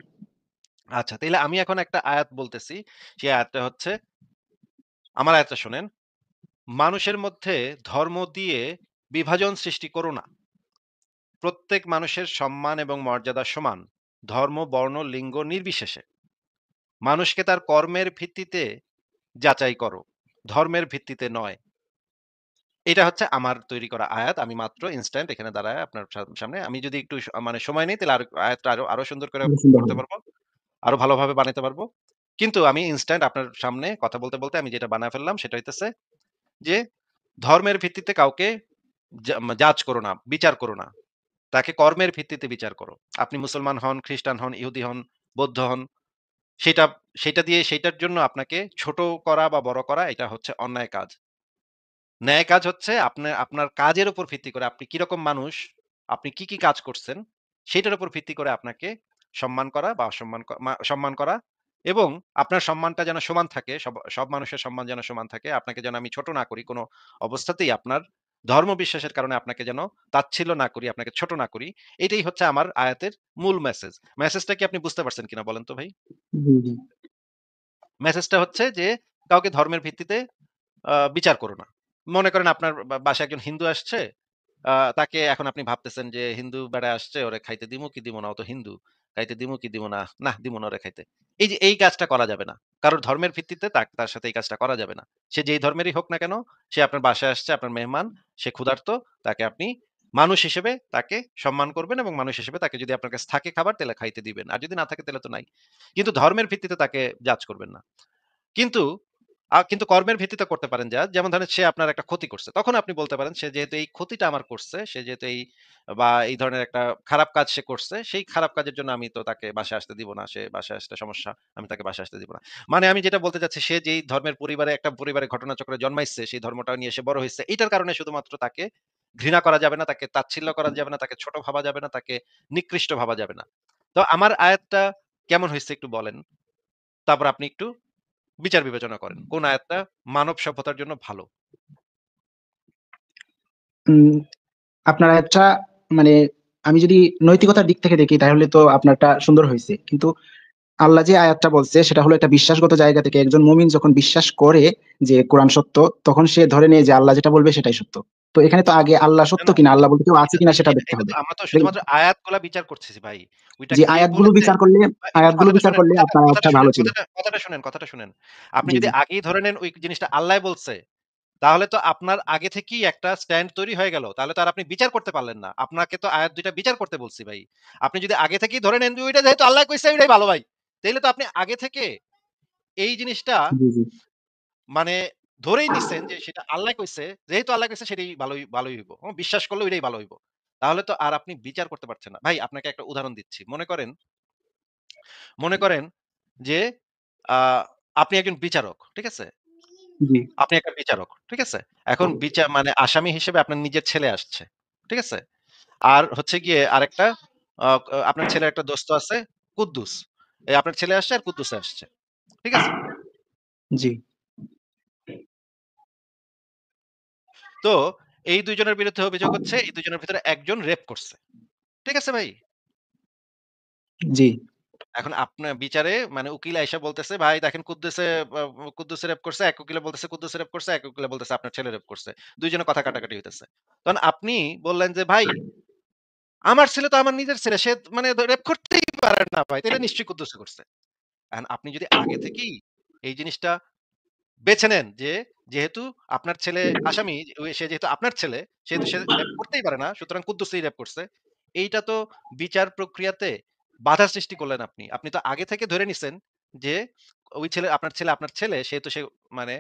আচ্ছা তাইলে আমি এখন একটা আয়াত বলতেছি। সেই আয়াতটা হচ্ছে আমার আয়াতটা শোনেন। মানুষের মধ্যে ধর্ম দিয়ে বিভাজন সৃষ্টি করো না। প্রত্যেক মানুষের সম্মান এবং মর্যাদা সমান। ধর্ম, বর্ণ, লিঙ্গ নির্বিশেষে। মানুষকে তার কর্মের ভিত্তিতে যাচাই করো। ধর্মের ভিত্তিতে নয়। এটা হচ্ছে আমার তৈরি করা আয়াত। আমি মাত্র ইনস্ট্যান্ট এখানে দাঁড়ায় আপনার সামনে। আমি যদি একটু মানে সময় নেই তাহলে আয়াতটা আরো সুন্দর করে আরো সুন্দর করতে হবে। পারবো। আরো ভালোভাবে বানাইতে পারবো। কিন্তু আমি ইনস্ট্যান্ট আপনার সামনে কথা বলতে আমি যেটা বানায় ফেললাম সেটা হইতেছে যে ধর্মের ভিত্তিতে কাউকে জাজ করো না, বিচার করো না। তাকে কর্মের ভিত্তিতে বিচার করো। আপনি মুসলমান হন, খ্রিস্টান হন, ইহুদি হন, বৌদ্ধ হন। সেটা সেটা দিয়ে সেটার জন্য আপনাকে ছোট করা বা বড় করা এটা হচ্ছে অন্যায় কাজ। ন্যায় কাজ হচ্ছে আপনার কাজের উপর ভিত্তি করে আপনি কিরকম মানুষ, আপনি কি কাজ করছেন, সেটার উপর ভিত্তি করে আপনাকে সম্মান করা বা অসম্মান সম্মান করা এবং আপনার সম্মানটা যেন সমান থাকে। সব মানুষের সম্মান যেন সমান থাকে। আপনাকে যেন আমি ছোট না করি কোন অবস্থাতেই আপনার ধর্ম বিশ্বাসের কারণে আপনাকে যেন তাচ্ছিল্য না করি, আপনাকে ছোট না করি। এটাই হচ্ছে আমার আয়াতের মূল মেসেজ। মেসেজটা কি আপনি বুঝতে পারছেন কিনা বলেন তো ভাই? জি, জি। মেসেজটা হচ্ছে যে কাউকে ধর্মের ভিত্তিতে বিচার করো না। মনে করেন আপনার বাসায় একজন হিন্দু আসছে, তাকে এখন আপনি ভাবতেছেন যে হিন্দু বেড়া আসছে ওরে খাইতে দিমু কি দিমু না? ও তো হিন্দু। খাইতে দিমু কি দিমু না? নাহ দিমু না ওরে খাইতে। এই যে এই কাজটা করা যাবে না। কারোর ধর্মের ভিত্তিতে তার সাথে এই কাজটা করা যাবে না। সে যেই ধর্মেরই হোক না কেন, সে আপনার বাসায় আসছে, আপনার মেহমান, সে ক্ষুধার্ত, তাকে আপনি মানুষ হিসেবে তাকে সম্মান করবেন এবং মানুষ হিসেবে তাকে যদি আপনার কাছে থাকে খাবার তাহলে খাইতে দিবেন। আর যদি না থাকে তাহলে তো নাই। কিন্তু ধর্মের ভিত্তিতে তাকে জাজ করবেন না। কিন্তু কিন্তু কর্মের ভিত্তিতে করতে পারেন যেমন ধরেন সে আপনার একটা ক্ষতি করছে। তখন আপনি বলতে পারেন সে যেহেতু এই ক্ষতিটা আমার করছে, সে যেহেতু এই ধরনের একটা খারাপ কাজ সে করছে, সেই খারাপ কাজের জন্য আমি তো তাকে বাসায় আসতে দিব না। সে বাসায় আসতে সমস্যা, আমি তাকে বাসায় আসতে দিব না। মানে আমি যেটা বলতে চাচ্ছি সে যেই ধর্মের একটা পরিবারে ঘটনাচক্রে জন্মাইছে, সেই ধর্মটা নিয়ে সে বড় হইছে। এটার কারণে শুধুমাত্র তাকে ঘৃণা করা যাবে না, তাকে তাচ্ছিল্য করা যাবে না, তাকে ছোট ভাবা যাবে না, তাকে নিকৃষ্ট ভাবা যাবে না। তো আমার আয়াতটা কেমন হইছে একটু বলেন? তারপর আপনি একটু বিচার বিবেচনা করেন। কোন আয়াতটা মানব সভ্যতার জন্য ভালো? উম আপনার আয়াতটা মানে আমি যদি নৈতিকতার দিক থেকে দেখি তাহলে তো আপনারটা সুন্দর হইছে। কিন্তু আল্লাহ যে আয়াতটা বলছে সেটা হলো একটা বিশ্বাসগত জায়গা থেকে একজন মুমিন যখন বিশ্বাস করে যে কোরআন সত্য, তখন সে ধরে নেয় যে আল্লাহ যেটা বলবে সেটাই সত্য। তো এখানে তো আগে আল্লাহ না, সত্য না। কিনা, আল্লাহ বলতে কেউ আছে এটা কিনা এটা সেটা এটা দেখতে এটা তো হবে। আমরা তো দেখ শুধুমাত্র আয়াতগুলা বিচার করতেছি ভাই। ওইটা যে কে আয়াতগুলো বলেছে বিচার করলে একটু আয়াতগুলো বিচার করলে আপনার আয়াতটা কথাটা শুনেন, ভালো ছিল। কথাটা শুনেন। আপনি জি, যদি জি। আগেই ধরে নেন ওই জিনিসটা আল্লাহই বলছে, তাহলে তো আপনার আগে থেকেই একটা স্ট্যান্ড তৈরি হয়ে গেল। তাহলে তো আর আপনি বিচার করতে পারলেন না। আপনাকে তো আয়াত ২ টা বিচার করতে বলছি ভাই। আপনি যদি আগে থেকেই ধরে নেন যে ওইটা যেহেতু আল্লাহ কইছে ওইটাই ভালো ভাই। তাইলে তো আপনি আগে থেকে এই জিনিসটা জি, জি। মানে ধরেই নিছেন যে সেটা আল্লাহ কইছে, যেহেতু আল্লাহ কইছে সেটাই ভালোই হইব। বিশ্বাস করলে ওইটাই ভালো হইব। তাহলে তো আর আপনি বিচার করতে পারছেন না। ভাই আপনাকে একটা উদাহরণ দিচ্ছি। মনে করেন যে আ আপনি একজন বিচারক। ঠিক আছে? জি, আপনি একটা বিচারক। ঠিক আছে? এখন মানে আসামি হিসেবে আপনার নিজের ছেলে আসছে। ঠিক আছে? আর হচ্ছে গিয়ে আরেকটা আপনার ছেলের একটা দোস্ত আছে কুদ্দুস। আপনার ছেলে আসছে আর কুদ্দুস আসছে। ঠিক আছে? জি, তো এই ২ জনের বিরুদ্ধে অভিযোগ হচ্ছে এই ২ জনের ভিতরে একজন রেপ করছে। ঠিক আছে ভাই? জি, এখন আপনার বিচারে মানে উকিল আইসা বলতেছে, "ভাই দেখেন কুদ্দুসে রেপ করছে।" এক উকিলে বলতেছে কুদ্দুসে রেপ করছে, এক উকিলে বলতেছে আপনার ছেলে রেপ করছে। ২ জনে কথা কাটাকাটি হইতেছে। তখন আপনি বললেন যে, "ভাই আমার ছেলে তো আমার নিজের ছেলে। সে মানে রেপ করতেই পারে না ভাই। তাইলে নিশ্চয়ই কুদ্দুসে করছে।" এখন আপনি যদি আগে থেকেই এই জিনিসটা বেছে নেন যে, যেহেতু আপনার ছেলে আসামি, সে যেহেতু আপনার ছেলে, সেহেতু সে রেপ করতেই পারে না। সুতরাং কুদ্দুসই রেপ করছে। এইটা তো বিচার প্রক্রিয়াতে বাধা সৃষ্টি করলেন আপনি। আপনি তো আগে থেকে ধরে নিছেন যে, ওই ছেলে আপনার ছেলে সেহেতু সে মানে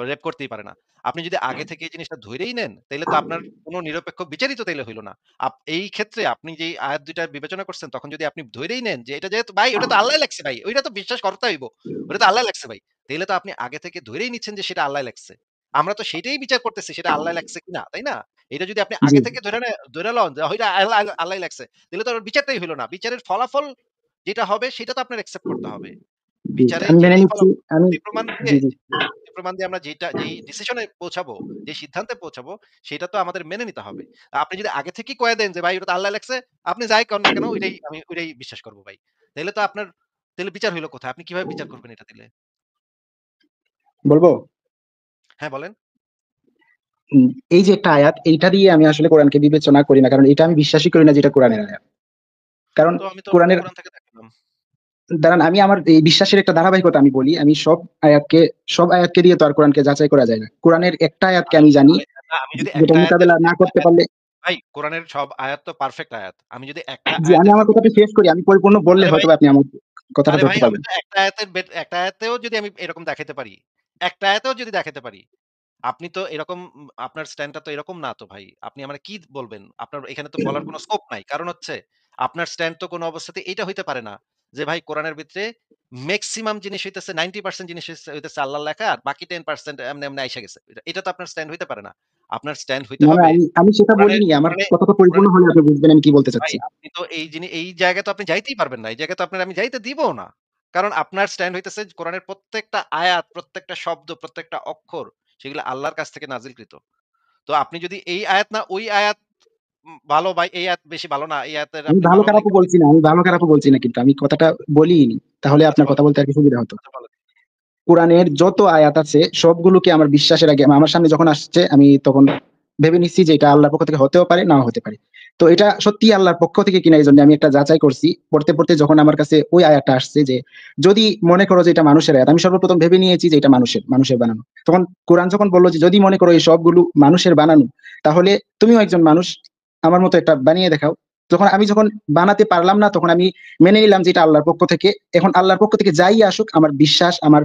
রেপ করতেই পারে না। আপনি যদি আগে থেকে এই জিনিসটা ধইরেই নেন, তাইলে তো আপনার কোন নিরপেক্ষ বিচারই তো তাইলে হইল না। এই ক্ষেত্রে আপনি যেই আয়াত ২ টা বিবেচনা করছেন, তখন যদি আপনি ধইরেই নেন যে, এটা যেহেতু ভাই ওটা তো আল্লাহই লেখছে ভাই। ওইটা তো বিশ্বাস করতে হইব। ওটা তো আল্লাহ লেখছে ভাই। তাইলে তো আপনি আগে থেকে ধরেই নিচ্ছেন যে সেটা আল্লাহ লেখছে। আমরা তো সেটাই বিচার করতেছি সেটা আল্লাহ লেখছে কিনা, তাই না? এটা যদি আপনি জি, আগে থেকে ধরে লন যে ওইটা আল্লাহই লেখছে, তাহলে তো আর বিচারটাই হইল না। বিচারের ফলাফল যেটা হবে সেটা তো আপনার অ্যাকসেপ্ট করতে হবে। জি। বিচারে আমি মেনে যেটাই নিচ্ছি। ফলাফল আমি জি, জি। যুক্তি প্রমাণ দিয়ে আমরা যেই ডিসিশন এ পৌঁছাবো, যে সিদ্ধান্তে পৌঁছাবো সেটা তো আমাদের মেনে নিতে হবে। আপনি যদি আগে থেকেই কয়ে দেন যে ভাই ওটা তো আল্লাহ লেখছে, আপনি যাই কন না কেন আমি ওইটাই বিশ্বাস করব ভাই। তাইলে তো আপনার বিচার হইল কোথায়? আপনি কিভাবে বিচার করবেন এটা দিলে? বলব? হ্যাঁ, বলেন। উম এই যে একটা আয়াত, এইটা দিয়ে আমি আসলে কোরআনকে বিবেচনা করি না। কারণ এটা আমি বিশ্বাসই করি না যে এটা কোরআনের আয়াত। কারণ তো আমি তো কোরআনের কোরআন থেকে দেখালাম। দাঁড়ান, আমি আমার এই বিশ্বাসের একটা ধারাবাহিকতা আমি বলি। আমি সব আয়াতকে দিয়ে তো আর কোরআনকে যাচাই করা যায় না। কোরআনের একটা আয়াতকে ভাই আমি জানি, না আমি যদি যেটা একটা আয়াতের মোকাবেলা না একটা করতে আয়াত পারলে ভাই কোরআনের সব আয়াত তো পারফেক্ট আয়াত। আমি যদি একটা জি, আমি আয়াতের আমার কথাটা শেষ করি। আমি পরিপূর্ণ বললে আরে ভাই হয়তোবা আপনি আমার কথাটা আরে ভাই ধরতে আমি পারবেন। তো একটা আয়াতেও যদি আমি এরকম দেখাইতে পারি, একটা আয়াতেও যদি দেখাইতে পারি, আপনি তো এরকম আপনার স্ট্যান্ডটা তো এরকম না তো ভাই। আপনি আমারে কি বলবেন? আপনার এখানে তো বলার কোন স্কোপ নাই। কারণ হচ্ছে আপনার স্ট্যান্ড তো কোন অবস্থাতেই এইটা হইতে পারে না। যে ভাই কোরআনের ভিতরে মেক্সিমাম জিনিস হইতেছে 90% জিনিস হইতেছে আল্লাহর লেখা আর বাকি 10% এমনি, এমনি আইসা গেছে। এটা তো আপনার স্ট্যান্ড হইতে পারে না। আপনার স্ট্যান্ড হইতে না, না, হবে আমি সেটা কোরআনের বলিনি। আমার কোরআনে কথাটা পরিপূর্ণ কোরআনে হলে আপনি বুঝবেন আমি কি বলতে ভাই চাচ্ছি। আপনি তো এই জায়গায় তো আপনি যাইতেই পারবেন না। এই জায়গায় তো আমি যাইতে দিবও না। কারণ আপনার স্ট্যান্ড হইতেছে কোরআনের প্রত্যেকটা আয়াত, প্রত্যেকটা শব্দ, প্রত্যেকটা অক্ষর সেগুলো আল্লাহর কাছ থেকে নাজিলকৃত। তো আপনি যদি এই আয়াত না ওই আয়াত ভালো ভাই, এই আয়াত বেশি ভালো না। এই আয়াতের আমি আপনি ভালো ভালো নাই খারাপও করে বলছি না, আমি ভালো খারাপও বলছি না, কিন্তু আমি কথাটা বলিইনি। তাহলে আচ্ছা আপনার কথা বলেন, বলতে আরকি সুবিধা হতো। আচ্ছা বলেন। কোরআনের যত আয়াত আছে সবগুলোকে আমার বিশ্বাসের আগে আমার সামনে যখন আসছে আমি তখন ভেবে নিচ্ছি যে এটা আল্লাহর পক্ষ থেকে হতেও পারে, নাও হতে পারে। তো এটা সত্যিই আল্লাহর পক্ষ থেকে কিনা এইজন্য আমি একটা যাচাই করছি। পড়তে যখন আমার কাছে ওই আয়াতটা আসছে যে, যদি মনে করো যে এটা মানুষের আয়াত, আমি সর্বপ্রথম ভেবে নিয়েছি যে এটা মানুষের বানানো। তখন কোরআন যখন বলল যে, যদি মনে করো এই সবগুলো মানুষের বানানো, তাহলে তুমিও একজন মানুষ, আমার মতো একটা বানিয়ে দেখাও। যখন বানাতে পারলাম না, তখন আমি মেনে নিলাম যে এটা আল্লাহর পক্ষ থেকে। এখন আল্লাহর পক্ষ থেকে যাই আসুক, আমার বিশ্বাস আমার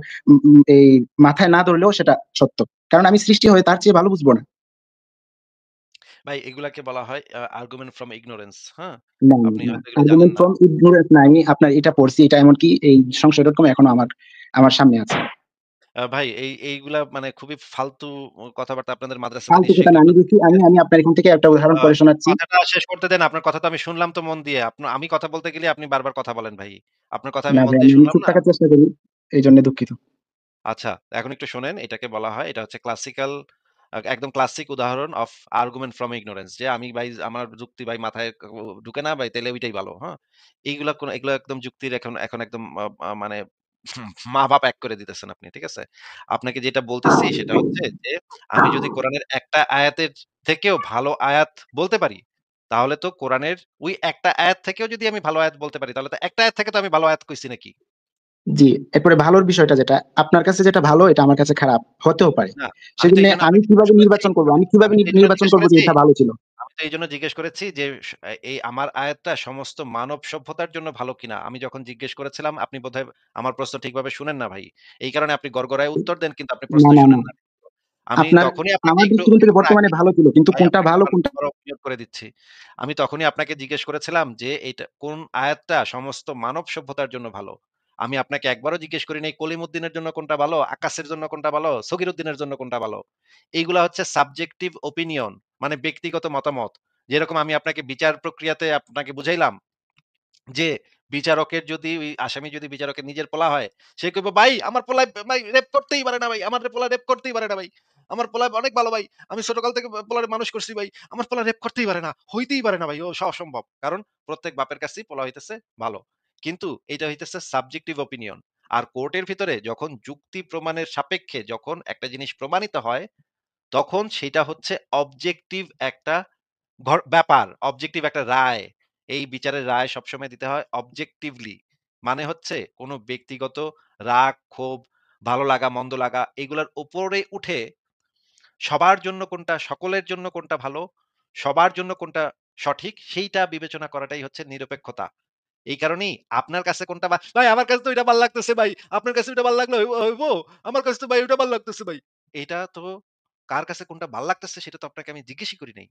এই মাথায় না ধরলেও সেটা সত্য। কারণ আমি সৃষ্টি হয়ে তার চেয়ে ভালো বুঝবো না। ভাই এগুলাকে বলা হয় আর্গুমেন্ট ফ্রম ইগনোরেন্স, হ্যাঁ? না, আপনি না। হয়তো এগুলো জানেন আর্গুমেন্ট না। ফ্রম ইগনোরেন্স না। আমি আপনার এটা পড়ছি। এটা এমনকি এই সংশয়.com এখনো আমার সামনে আছে। ভাই এইগুলা মানে খুবই ফালতু কথাবার্তা আপনাদের মাদ্রাসাতে ফালতু কথা নিশ্চয়ই না। কেউ আমি বলে দেখি, আমি আপনার এখান থেকে একটা উদাহরণ আ পড়ে শোনাচ্ছি। কথাটা শেষ করতে দেন। আপনার কথা তো আমি শুনলাম তো মন দিয়ে। আমি কথা বলতে গেলে আপনি বারবার কথা বলেন ভাই। আপনার কথা আমি না মন ভাই, দিয়ে আমি শুনলাম চুপ না। থাকার চেষ্টা করি। এইজন্য দুঃখিত। আচ্ছা, এখন একটু শোনেন। এটাকে বলা হয় এটা হচ্ছে ক্লাসিক্যাল একদম ক্লাসিক উদাহরণ অফ আর্গুমেন্ট ফ্রম ইগনোরেন্স যে আমি ভাই আমার যুক্তি ভাই মাথায় ঢুকে না ভাই তাইলে ওইটাই ভালো, হ্যাঁ? এগুলো একদম যুক্তির এখন এখন একদম মানে মা-বাপ এক করে দিতেছেন আপনি। ঠিক আছে? আপনাকে যেটা বলতেছি সেটা হচ্ছে যে আমি যদি কোরআনের একটা আয়াতের থেকেও ভালো আয়াত বলতে পারি, তাহলে তো কোরআনের ওই একটা আয়াত থেকেও যদি আমি ভালো আয়াত বলতে পারি, তাহলে তো একটা আয়াত থেকে তো আমি ভালো আয়াত কইছি নাকি? জি, এরপরে ভালোর বিষয়টা যেটা, আপনার কাছে যেটা ভালো এটা আমার কাছে খারাপ হতেও পারে। না, আমি তো সেজন্য এইজন্য আমি আপনাকে জিজ্ঞেস কিভাবে করেছি নির্বাচন করব? আমি কিভাবে আমি তো এইজন্য নির্বাচন জিজ্ঞেস করব যে করেছি এটা ভালো ছিল? আমি তো এইজন্য জিজ্ঞেস করেছি যে এই আমার আয়াতটা সমস্ত মানব সভ্যতার জন্য ভালো কিনা? আমি যখন জিজ্ঞেস করেছিলাম আপনি বোধহয় আমার প্রশ্ন ঠিকভাবে শুনেন না ভাই। এই কারণে আপনি গড়গড়ায় উত্তর দেন কিন্তু আপনি না, প্রশ্নই না, না। শুনেন না। আমি আপনার তখনই আপনাকে আমার একটু দৃষ্টিকোণ থেকে একটু বর্তমানে আগেই ভালো ছিল। কিন্তু ভাই কোনটা আপনাকে ভালো আবার কোনটা আবারও ক্লিয়ার করে দিচ্ছি। আমি তখনই আপনাকে জিজ্ঞেস করেছিলাম যে এইটা কোন আয়াতটা সমস্ত মানব সভ্যতার জন্য ভালো? আমি আপনাকে একবারও জিজ্ঞেস করি নাই কলিমুদ্দিনের জন্য কোনটা ভালো, আক্কাসের জন্য কোনটা ভালো, সগীরউদ্দিনের জন্য কোনটা ভালো। এইগুলা হচ্ছে সাবজেক্টিভ ওপিনিয়ন, মানে ব্যক্তিগত মতামত। যেরকম আমি আপনাকে বিচার প্রক্রিয়াতে আপনাকে বুঝাইলাম যে বিচারকের যদি ওই আসামি যদি বিচারকের নিজের পোলা হয়, সে কইব, "ভাই আমার পোলায় ভাই রেপ করতেই পারে না ভাই। আমার পোলা রেপ করতেই পারে না ভাই। আমার পোলা অনেক ভালো ভাই। আমি ছোটকাল থেকে পোলারে মানুষ করছি ভাই। আমার পোলা রেপ করতেই পারে না। হইতেই পারে না ভাই। ও অসম্ভব।" কারণ প্রত্যেক বাপের কাছেই পোলা হইতেছে ভালো। কিন্তু এইটা হইতেছে সাবজেক্টিভ ওপিনিয়ন। আর কোর্টের ভিতরে যখন যুক্তি প্রমাণের সাপেক্ষে যখন একটা জিনিস প্রমাণিত হয়, তখন সেটা হচ্ছে অবজেক্টিভ একটা ব্যাপার, অবজেক্টিভ একটা রায়। এই বিচারের রায় সবসময় দিতে হয় অবজেক্টিভলি। মানে হচ্ছে কোন ব্যক্তিগত রাগ, ক্ষোভ, ভালো লাগা, মন্দ লাগা এগুলার উপরে উঠে সবার জন্য কোনটা, সকলের জন্য কোনটা ভালো, সবার জন্য কোনটা সঠিক সেইটা বিবেচনা করাটাই হচ্ছে নিরপেক্ষতা। এই কারণেই আপনার কাছে কোনটা ভাই আমার কাছে তো এটা ভাল লাগতেছে ভাই। আপনার কাছে ওইটা ভাল লাগলে হইবো? আমার কাছে তো ভাই ওইটা ভাল লাগতেছে ভাই। এইটা তো কার কাছে কোনটা ভাল লাগতেছে সেটা তো আপনাকে আমি জিজ্ঞেসই করি নাই।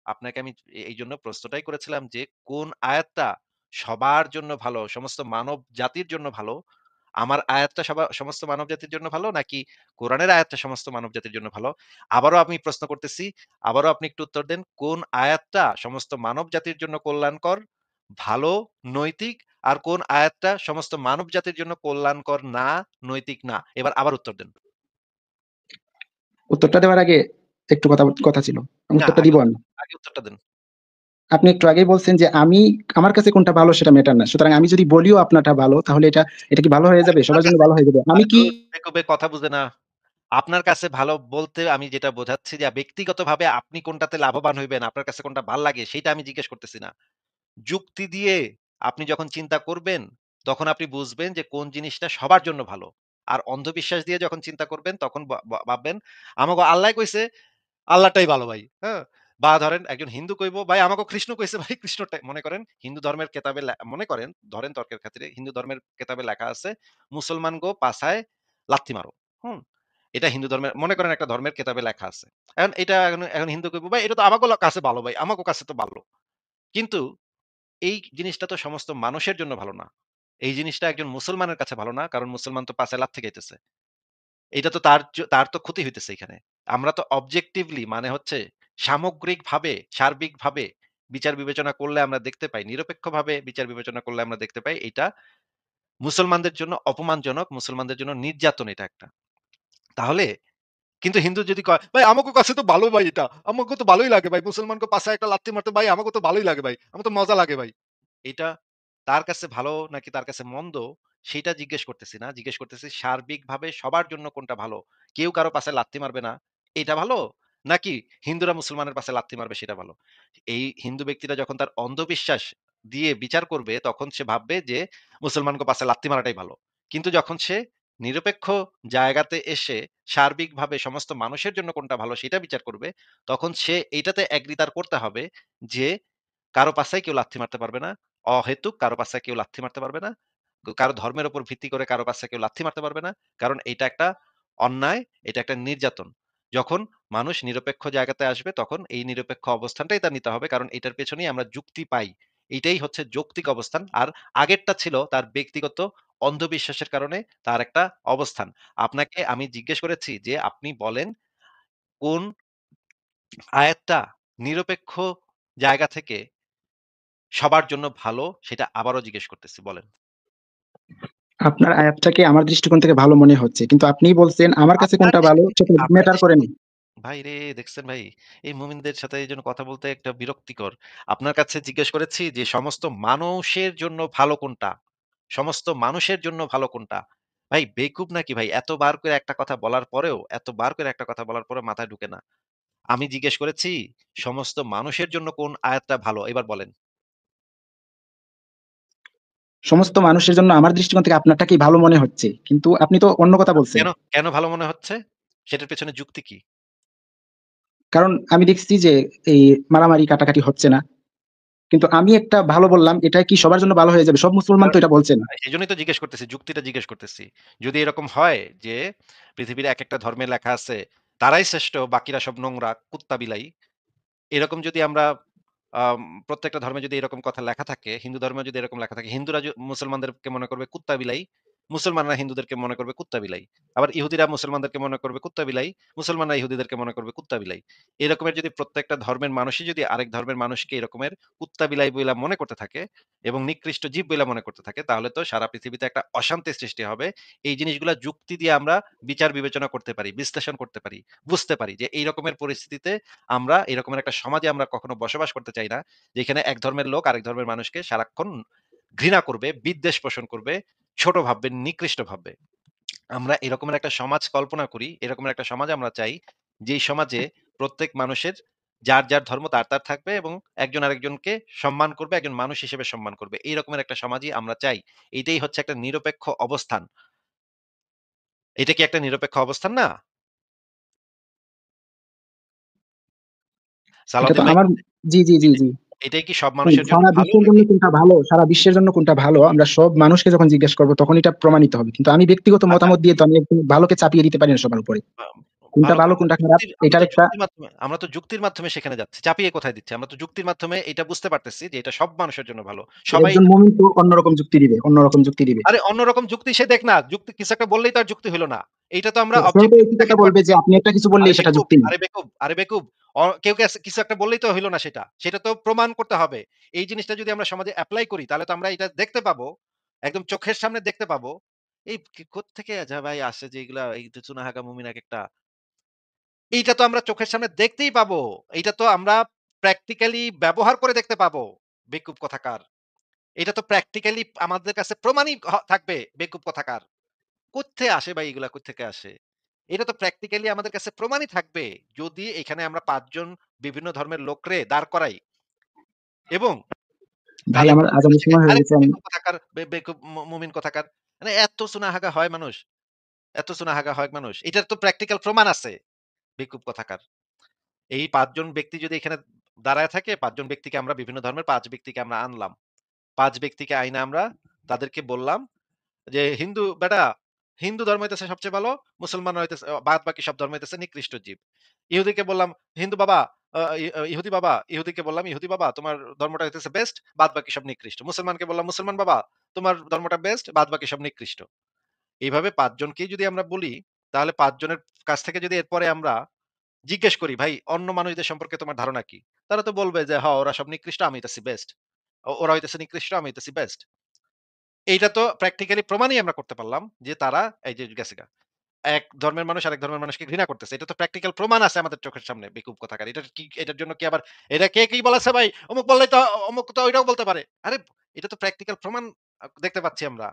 আপনাকে আমি এইজন্য প্রশ্নটাই করেছিলাম যে, কোন আয়াতটা সবার জন্য ভালো, সমস্ত মানব জাতির জন্য ভালো? আমার আয়াতটা সমস্ত মানব জাতির জন্য ভালো নাকি কোরআনের আয়াতটা সমস্ত মানব জাতির জন্য ভালো? আবারও আমি প্রশ্ন করতেছি, আবারও আপনি একটু উত্তর দেন। কোন আয়াতটা সমস্ত মানব জাতির জন্য কল্যাণকর, ভালো, নৈতিক আর কোন আয়াতটা সমস্ত মানব জাতির জন্য কল্যাণকর না, নৈতিক না? এবার আবার উত্তর দেন। উত্তরটা দেওয়ার আগে একটু কথা ছিল। না, উত্তরটা দিব আমি। আগে উত্তরটা দেন। আপনি একটু আগেই বলছেন যে আমার কাছে কোনটা ভালো সেটা ম্যাটার না। সুতরাং আমি যদি বলিও আপনারটা ভালো তাহলে এটা কি ভালো হয়ে আরে যাবে? তোমার সবার জন্য কাছে ভালো হয়ে যাবে? আমি আরে কি ধুর বেকুবে কথা বুঝে না। আপনার কাছে ভালো বলতে আমি যেটা বোঝাচ্ছি যে ব্যক্তিগতভাবে আপনি কোনটাতে লাভবান হইবেন, আপনার কাছে কোনটা ভাল লাগে সেইটা আমি জিজ্ঞেস করতেছি না। যুক্তি দিয়ে আপনি যখন চিন্তা করবেন, তখন আপনি বুঝবেন যে কোন জিনিসটা সবার জন্য ভালো। আর অন্ধবিশ্বাস দিয়ে যখন চিন্তা করবেন তখন ভাববেন আমাগো আল্লাহ কইছে আল্লাহটাই ভালো ভাই। হ্যাঁ? বা ধরেন একজন হিন্দু কইবো, ভাই আমাকে কৃষ্ণ কইছে ভাই কৃষ্ণটাই মনে করেন হিন্দু ধর্মের কেতাবে মনে করেন ধরেন তর্কের খাতিরে হিন্দু ধর্মের কেতাবে লেখা আছে, মুসলমান গো পাছায় লাথি মারো। হুম? এটা হিন্দু ধর্মের মনে করেন একটা ধর্মের কেতাবে লেখা আছে। এখন এটা এখন হিন্দু কইবো, ভাই এটা তো আমাগো কাছে ভালো ভাই। আমাগো কাছে তো ভালো। কিন্তু এই জিনিসটা তো সমস্ত মানুষের জন্য ভালো না। এই জিনিসটা একজন মুসলমানের কাছে ভালো না। কারণ মুসলমান তো পাছায় লাথি খাইতেছে। এটা তো তার তো ক্ষতি হইতেছে এখানে। আমরা তো অবজেক্টিভলি মানে হচ্ছে সামগ্রিকভাবে, সার্বিকভাবে বিচার বিবেচনা করলে আমরা দেখতে পাই, নিরপেক্ষভাবে বিচার বিবেচনা করলে আমরা দেখতে পাই এটা মুসলমানদের জন্য অপমানজনক, মুসলমানদের জন্য নির্যাতন এটা একটা। তাহলে কিন্তু হিন্দু যদি কয়, "ভাই আমাগো কাছে তো ভালো ভাই এটা। আমাগো তো ভালোই লাগে ভাই। মুসলমানকে পাছায় একটা লাথি মারতে ভাই আমাগো তো ভালোই লাগে ভাই। আমার তো মজা লাগে ভাই।" এটা তার কাছে ভালো নাকি তার কাছে মন্দ সেটা জিজ্ঞেস করতেছি না। জিজ্ঞেস করতেছি সার্বিকভাবে সবার জন্য কোনটা ভালো? কেউ কারো পাছে লাথি মারবে না। এটা ভালো? নাকি হিন্দুরা মুসলমানের পাছে লাথি মারবে সেটা ভালো? এই হিন্দু ব্যক্তিটা যখন তার অন্ধবিশ্বাস দিয়ে বিচার করবে তখন সে ভাববে যে মুসলমানকে পাছে লাথি মারাটাই ভালো। কিন্তু যখন সে নিরপেক্ষ জায়গাতে এসে সার্বিকভাবে সমস্ত মানুষের জন্য কোনটা ভালো সেটা বিচার করবে, তখন সে এইটাতে এগ্রি তার করতে হবে যে কারো পাছায় কেউ লাথি মারতে পারবে না। অহেতুক কারো পাছায় কেউ লাথি মারতে পারবে না। কারো ধর্মের উপর ভিত্তি করে কারো পাছায় কেউ লাথি মারতে পারবে না। কারণ এটা একটা অন্যায়, এটা একটা নির্যাতন। যখন মানুষ নিরপেক্ষ জায়গাতে আসবে তখন এই নিরপেক্ষ অবস্থানটাই তার নিতে হবে। কারণ এটার পেছনেই আমরা যুক্তি পাই। এইটাই হচ্ছে যৌক্তিক অবস্থান। আর আগেরটা ছিল তার ব্যক্তিগত অন্ধবিশ্বাসের কারণে তার একটা অবস্থান। আপনাকে আমি জিজ্ঞেস করেছি যে আপনি বলেন কোন আয়াতটা নিরপেক্ষ জায়গা থেকে সবার জন্য ভালো সেটা আবারও জিজ্ঞেস করতেছি বলেন। আপনার আয়াতটাকে আমার দৃষ্টিকোণ থেকে ভালো মনে হচ্ছে। কিন্তু আপনিই বলছেন আমার কাছে আপনার কোনটা ভালো সেটা দৃষ্টিকোণ আপনার ম্যাটার করে না। ভাইরে দেখছেন ভাই, এই মুমিনদের সাথে এইজন্য কথা বলতে একটা বিরক্তিকর। আপনার কাছে জিজ্ঞেস করেছি যে সমস্ত মানুষের জন্য ভালো কোনটা? সমস্ত মানুষের জন্য ভালো কোনটা? ভাই বেকুব নাকি ভাই? এতবার করে একটা কথা বলার পরেও এতবার করে একটা কথা বলার পরেও মাথায় ঢুকে না। আমি জিজ্ঞেস করেছি সমস্ত মানুষের জন্য কোন আয়াতটা ভালো? এবার বলেন। সমস্ত মানুষের জন্য আমার দৃষ্টিকোণ থেকে আপনারটাকেই ভালো মনে হচ্ছে। কিন্তু আপনি তো অন্য কথা বলছেন। কেন ভালো মনে হচ্ছে? সেটার পেছনে যুক্তি কি? কারণ আমি দেখছি যে এই মারামারি কাটাকাটি হচ্ছে না। কিন্তু আমি একটা ভালো বললাম, এটা কি সবার জন্য ভালো হয়ে যাবে? সব মুসলমান তো কারণ এটা বলছে না। এজন্যই তো জিজ্ঞেস করতেছি, যুক্তিটা জিজ্ঞেস করতেছি। যদি এরকম হয় যে পৃথিবীর একেকটা ধর্মে লেখা আছে, তারাই শ্রেষ্ঠ, বাকিরা সব নোংরা, কুত্তা বিলাই। এরকম যদি আমরা আম প্রত্যেকটা ধর্মে যদি এরকম কথা লেখা থাকে, হিন্দু ধর্মেও যদি এরকম লেখা থাকে, হিন্দুরা মুসলমানদেরকে মনে করবে কুত্তা-বিলাই, মুসলমানরা হিন্দুদেরকে মনে করবে কুত্তা-বিলাই। আবার ইহুদিরা মুসলমানদেরকে মনে করবে কুত্তা-বিলাই, মুসলমানরা ইহুদিদেরকে মনে করবে কুত্তা-বিলাই। এরকমের যদি প্রত্যেকটা ধর্মের মানুষই যদি আরেক ধর্মের মানুষকে এরকমের কুত্তা-বিলাই বইলা মনে করতে থাকে এবং নিকৃষ্ট জীব বইলা মনে করতে থাকে, তাহলে তো সারা পৃথিবীতে একটা অশান্তির সৃষ্টি হবে। এই জিনিসগুলা যুক্তি দিয়ে আমরা বিচার বিবেচনা করতে পারি, বিশ্লেষণ করতে পারি, বুঝতে পারি যে এই রকমের পরিস্থিতিতে আমরা এরকমের একটা সমাজে আমরা কখনো বসবাস করতে চাই না, যেখানে এক ধর্মের লোক আরেক ধর্মের মানুষকে সারাক্ষণ ঘৃণা করবে, বিদ্বেষ পোষণ করবে, ছোট ভাববে, নিকৃষ্ট ভাববে। আমরা এরকমের একটা সমাজ কল্পনা করি, এরকমের একটা সমাজ আমরা চাই, যেই সমাজে প্রত্যেক মানুষের যার ধর্ম তার থাকবে এবং একজন আরেকজনকে সম্মান করবে, একজন মানুষ হিসেবে সম্মান করবে। এই রকমের একটা সমাজই আমরা চাই। এটাই হচ্ছে একটা নিরপেক্ষ অবস্থান। এটা কি একটা নিরপেক্ষ অবস্থান না? এটা তো সালাউদ্দিন ভাই, আমার জি, জি, জি, জি। এটাই কি সব মানুষের জন্য সারা ভালো বিশ্বের জন্য নাকি? কোনটা ভালো, সারা বিশ্বের জন্য কোনটা ভালো আমরা সব মানুষকে যখন জিজ্ঞেস করব তখন এটা প্রমাণিত হবে। কিন্তু আমি ব্যক্তিগত আচ্ছা, মতামত দিয়ে তো আমি একদম ভালোকে চাপিয়ে দিতে পারি না সবার উপরে। আ কোনটা ভালো ভালো কোনটা খারাপ এটার একটা আমরা তো যুক্তির মাধ্যমে সেখানে যাচ্ছি। চাপিয়ে কোথায় দিচ্ছি? আমরা তো যুক্তির মাধ্যমে এটা বুঝতে পারতেছি যে এটা সব মানুষের জন্য ভালো। সবাই একজন মুমিন তো অন্যরকম যুক্তি দিবে, অন্যরকম যুক্তি দিবে। আরে অন্যরকম যুক্তি সে দেখ না। যুক্তি কিছু একটা বললেই তো আর যুক্তি হইল না। এইটা তো আমরা সেও তো অবজেক্টিভলি একই কথা দেখাইতে বলবে যে পারতেছি। আপনি একটা কিছু আরে বললেই সেটা বেকুব, যুক্তি না। আরে বেকুব, আরে বেকুব। কেউ কিছু একটা বললেই তো হইল না সেটা। সেটা তো প্রমাণ করতে হবে। এই জিনিসটা যদি আমরা সমাজে এপ্লাই করি তাহলে তো আমরা এটা দেখতে পাবো। একদম চোখের সামনে দেখতে পাবো। এই কোত্থেকে ভাই আসে যে এগুলা এই যে চুনাহাগা মুমিন একেকটা। এইটা তো আমরা চোখের সামনে দেখতেই পাবো। এইটা তো আমরা প্র্যাকটিক্যালি ব্যবহার করে দেখতে পাবো। বেকুব কোথাকার। এটা তো প্র্যাকটিক্যালি আমাদের কাছে প্রমাণই থাকবে বেকুব কোথাকার। কোত্থেকে আসে ভাই এগুলা কোত্থেকে আসে? এটা তো প্র্যাকটিক্যালি আমাদের কাছে প্রমাণই থাকবে। যদি এখানে আমরা ৫ জন বিভিন্ন ধর্মের লোকরে দাঁড় করাই এবং ভাই তাদেরকে আমার এই কথাটা আজানের শিখাই, সময় হয়ে আরে গেছে। আমি বেকুব কোথাকার, বেকুব মুমিন কোথাকার। মানে এত চুনাহাগা হয় মানুষ, এত চুনাহাগা হয় মানুষ। এটার তো প্র্যাকটিক্যাল প্রমাণ আছে। বেকুব কোথাকার। এই ৫ জন ব্যক্তি যদি এখানে দাঁড়ায় থাকে, ৫ জন ব্যক্তিকে আমরা বিভিন্ন ধর্মের ৫ ব্যক্তিকে আমরা আনলাম। ৫ ব্যক্তিকে আইনা আমরা তাদেরকে বললাম যে, বেটা হিন্দু ধর্ম হইতেছে সবচেয়ে ভালো, মুসলমান হইতেছে বাদ বাকি সব ধর্ম হইতেছে নিকৃষ্ট জীব। ইহুদিকে বললাম, হিন্দু বাবা আ ই ইহুদি বাবা, ইহুদিকে বললাম, ইহুদি বাবা তোমার ধর্মটা হইতেছে বেস্ট, বাদ বাকি সব নিকৃষ্ট। মুসলমানকে বললাম, মুসলমান বাবা তোমার ধর্মটা বেস্ট, বাদ বাকি সব নিকৃষ্ট। এইভাবে ৫ জনকেই যদি আমরা বলি, তাহলে ৫ জনের কাছ থেকে যদি এরপরে আমরা জিজ্ঞেস করি, "ভাই অন্য মানুষদের সম্পর্কে তোমার ধারণা কি?" তারা তো বলবে যে, "হ ওরা সব নিকৃষ্ট, আমি হইতেছি বেস্ট। ওরা হইতেছে নিকৃষ্ট, আমি হইতেছি বেস্ট।" এইটা তো প্র্যাকটিক্যালি প্রমাণই আমরা করতে পারলাম যে তারা এই যে গেছে গা। এক ধর্মের মানুষ আরেক ধর্মের মানুষকে ঘৃণা করতেছে। এটা তো প্র্যাকটিক্যাল প্রমাণ আছে আমাদের চোখের সামনে বেকুব কোথাকার। এটার জন্য কি আবার এটা কে কি বলেছে ভাই? অমুক বললেই তো অমুক তো ওইটাও বলতে পারে। আরে এটা তো প্র্যাকটিক্যাল প্রমাণ দেখতে পাচ্ছি আমরা।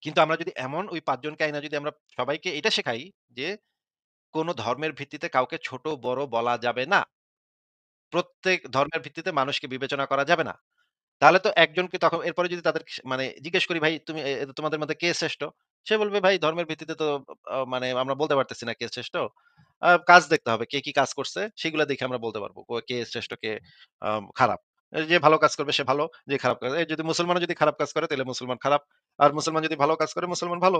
কিন্তু আমরা যদি এমন ওই ৫ জনকে আইনা যদি আমরা সবাইকে এটা শেখাই যে কোন ধর্মের ভিত্তিতে কাউকে ছোট বড় বলা যাবে না। প্রত্যেক ধর্মের ভিত্তিতে মানুষকে বিবেচনা করা যাবে না। তাহলে তো একজনকে তখন এরপরে যদি তাদের মানে জিজ্ঞেস করি ভাই তুমি তোমাদের মধ্যে কে শ্রেষ্ঠ? সে বলবে ভাই ধর্মের ভিত্তিতে তো মানে আমরা বলতে পারতেছি না কে শ্রেষ্ঠ। কাজ দেখতে হবে। কে কি কাজ করছে সেগুলা দেখে আমরা বলতে পারবো। কে শ্রেষ্ঠ কে খারাপ। যে ভালো কাজ করবে সে ভালো, যে খারাপ কাজ যদি মুসলমানও যদি খারাপ কাজ করে তাহলে মুসলমান খারাপ। আর মুসলমান যদি ভালো কাজ করে মুসলমান ভালো।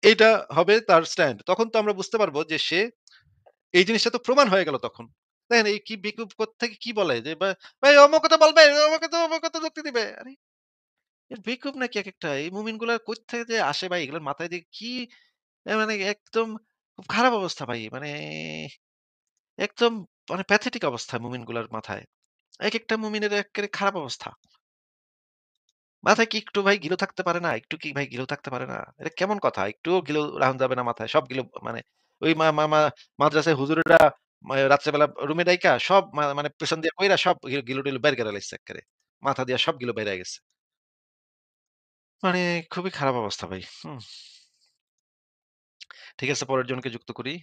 এইটা হবে তার স্ট্যান্ড। তখন তো আমরা বুঝতে পারবো যে সে এই জিনিসটা তো প্রমাণ হয়ে গেল তখন। দেখেন এই কি বেকুব কোত্থেকে কি বলে যে ভাই অমুকে তো বলবে, অমুকে তো যুক্তি দিবে। আরে এর বেকুব নাকি একেকটা? এই মুমিনগুলা কোত্থেকে যে আসে ভাই এগুলোর মাথায় দিয়ে কি মানে একদম খুব খারাপ অবস্থা ভাই। মানে একদম মানে প্যাথেটিক অবস্থা মুমিনগুলার মাথায়। একেকটা মুমিনের এক্কেরে খারাপ অবস্থা। মাথায় কি একটু ভাই গিলো থাকতে পারে না? একটু কি ভাই গিলো থাকতে পারে না? এটা কেমন কথা? একটুও গিলো রাখা যাবে না মাথায়। সব গিলো মানে ওই মা মা মা মাদ্রাসায় হুজুরেরা রাত্রেবেলা রুমে ডাইকা সব মানে পেছন দিয়ে কইরা সব গিলো-টিলো বের করে লাইছে এক্কেরে। মাথা দিয়া সব গিলো বাইরা গেছে। মানে খুবই খারাপ অবস্থা ভাই। হুম। ঠিক আছে পরের জনকে যুক্ত করি।